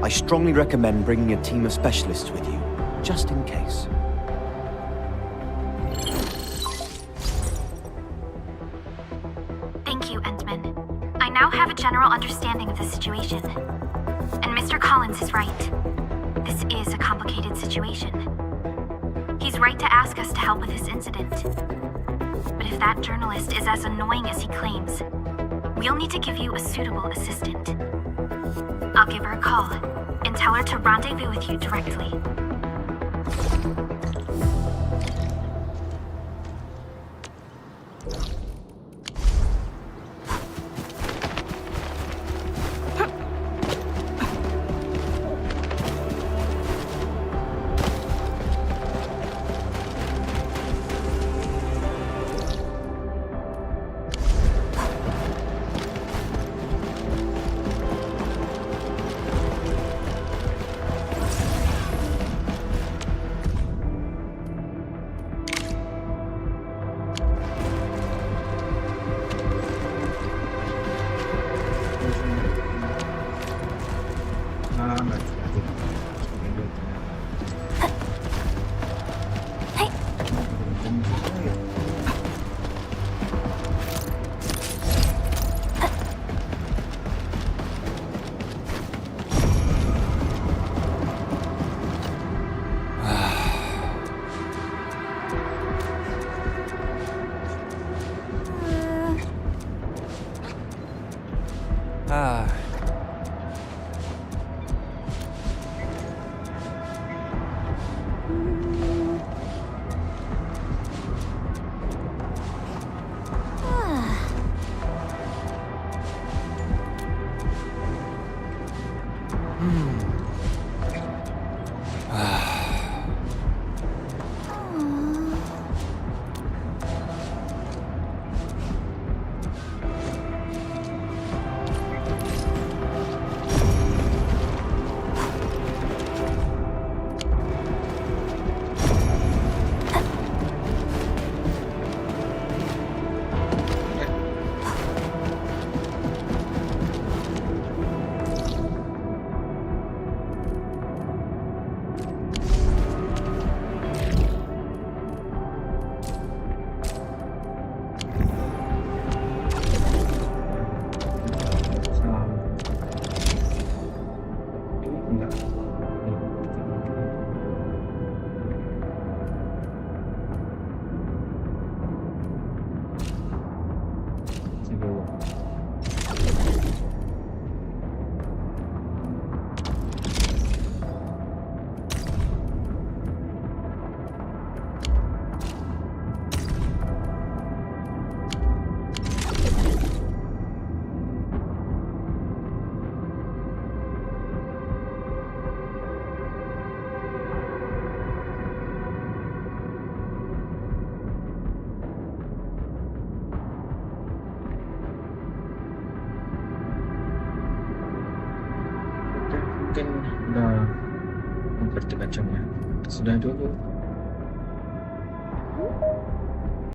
I strongly recommend bringing a team of specialists with you, just in case. Thank you, Endman. I now have a general understanding of the situation. And Mr. Collins is right. This is a complicated situation. He's right to ask us to help with this incident. But if that journalist is as annoying as he claims, we'll need to give you a suitable assistant. I'll give her a call and tell her to rendezvous with you directly. Mungkin udah mempercepat jamnya. Sudah dulu.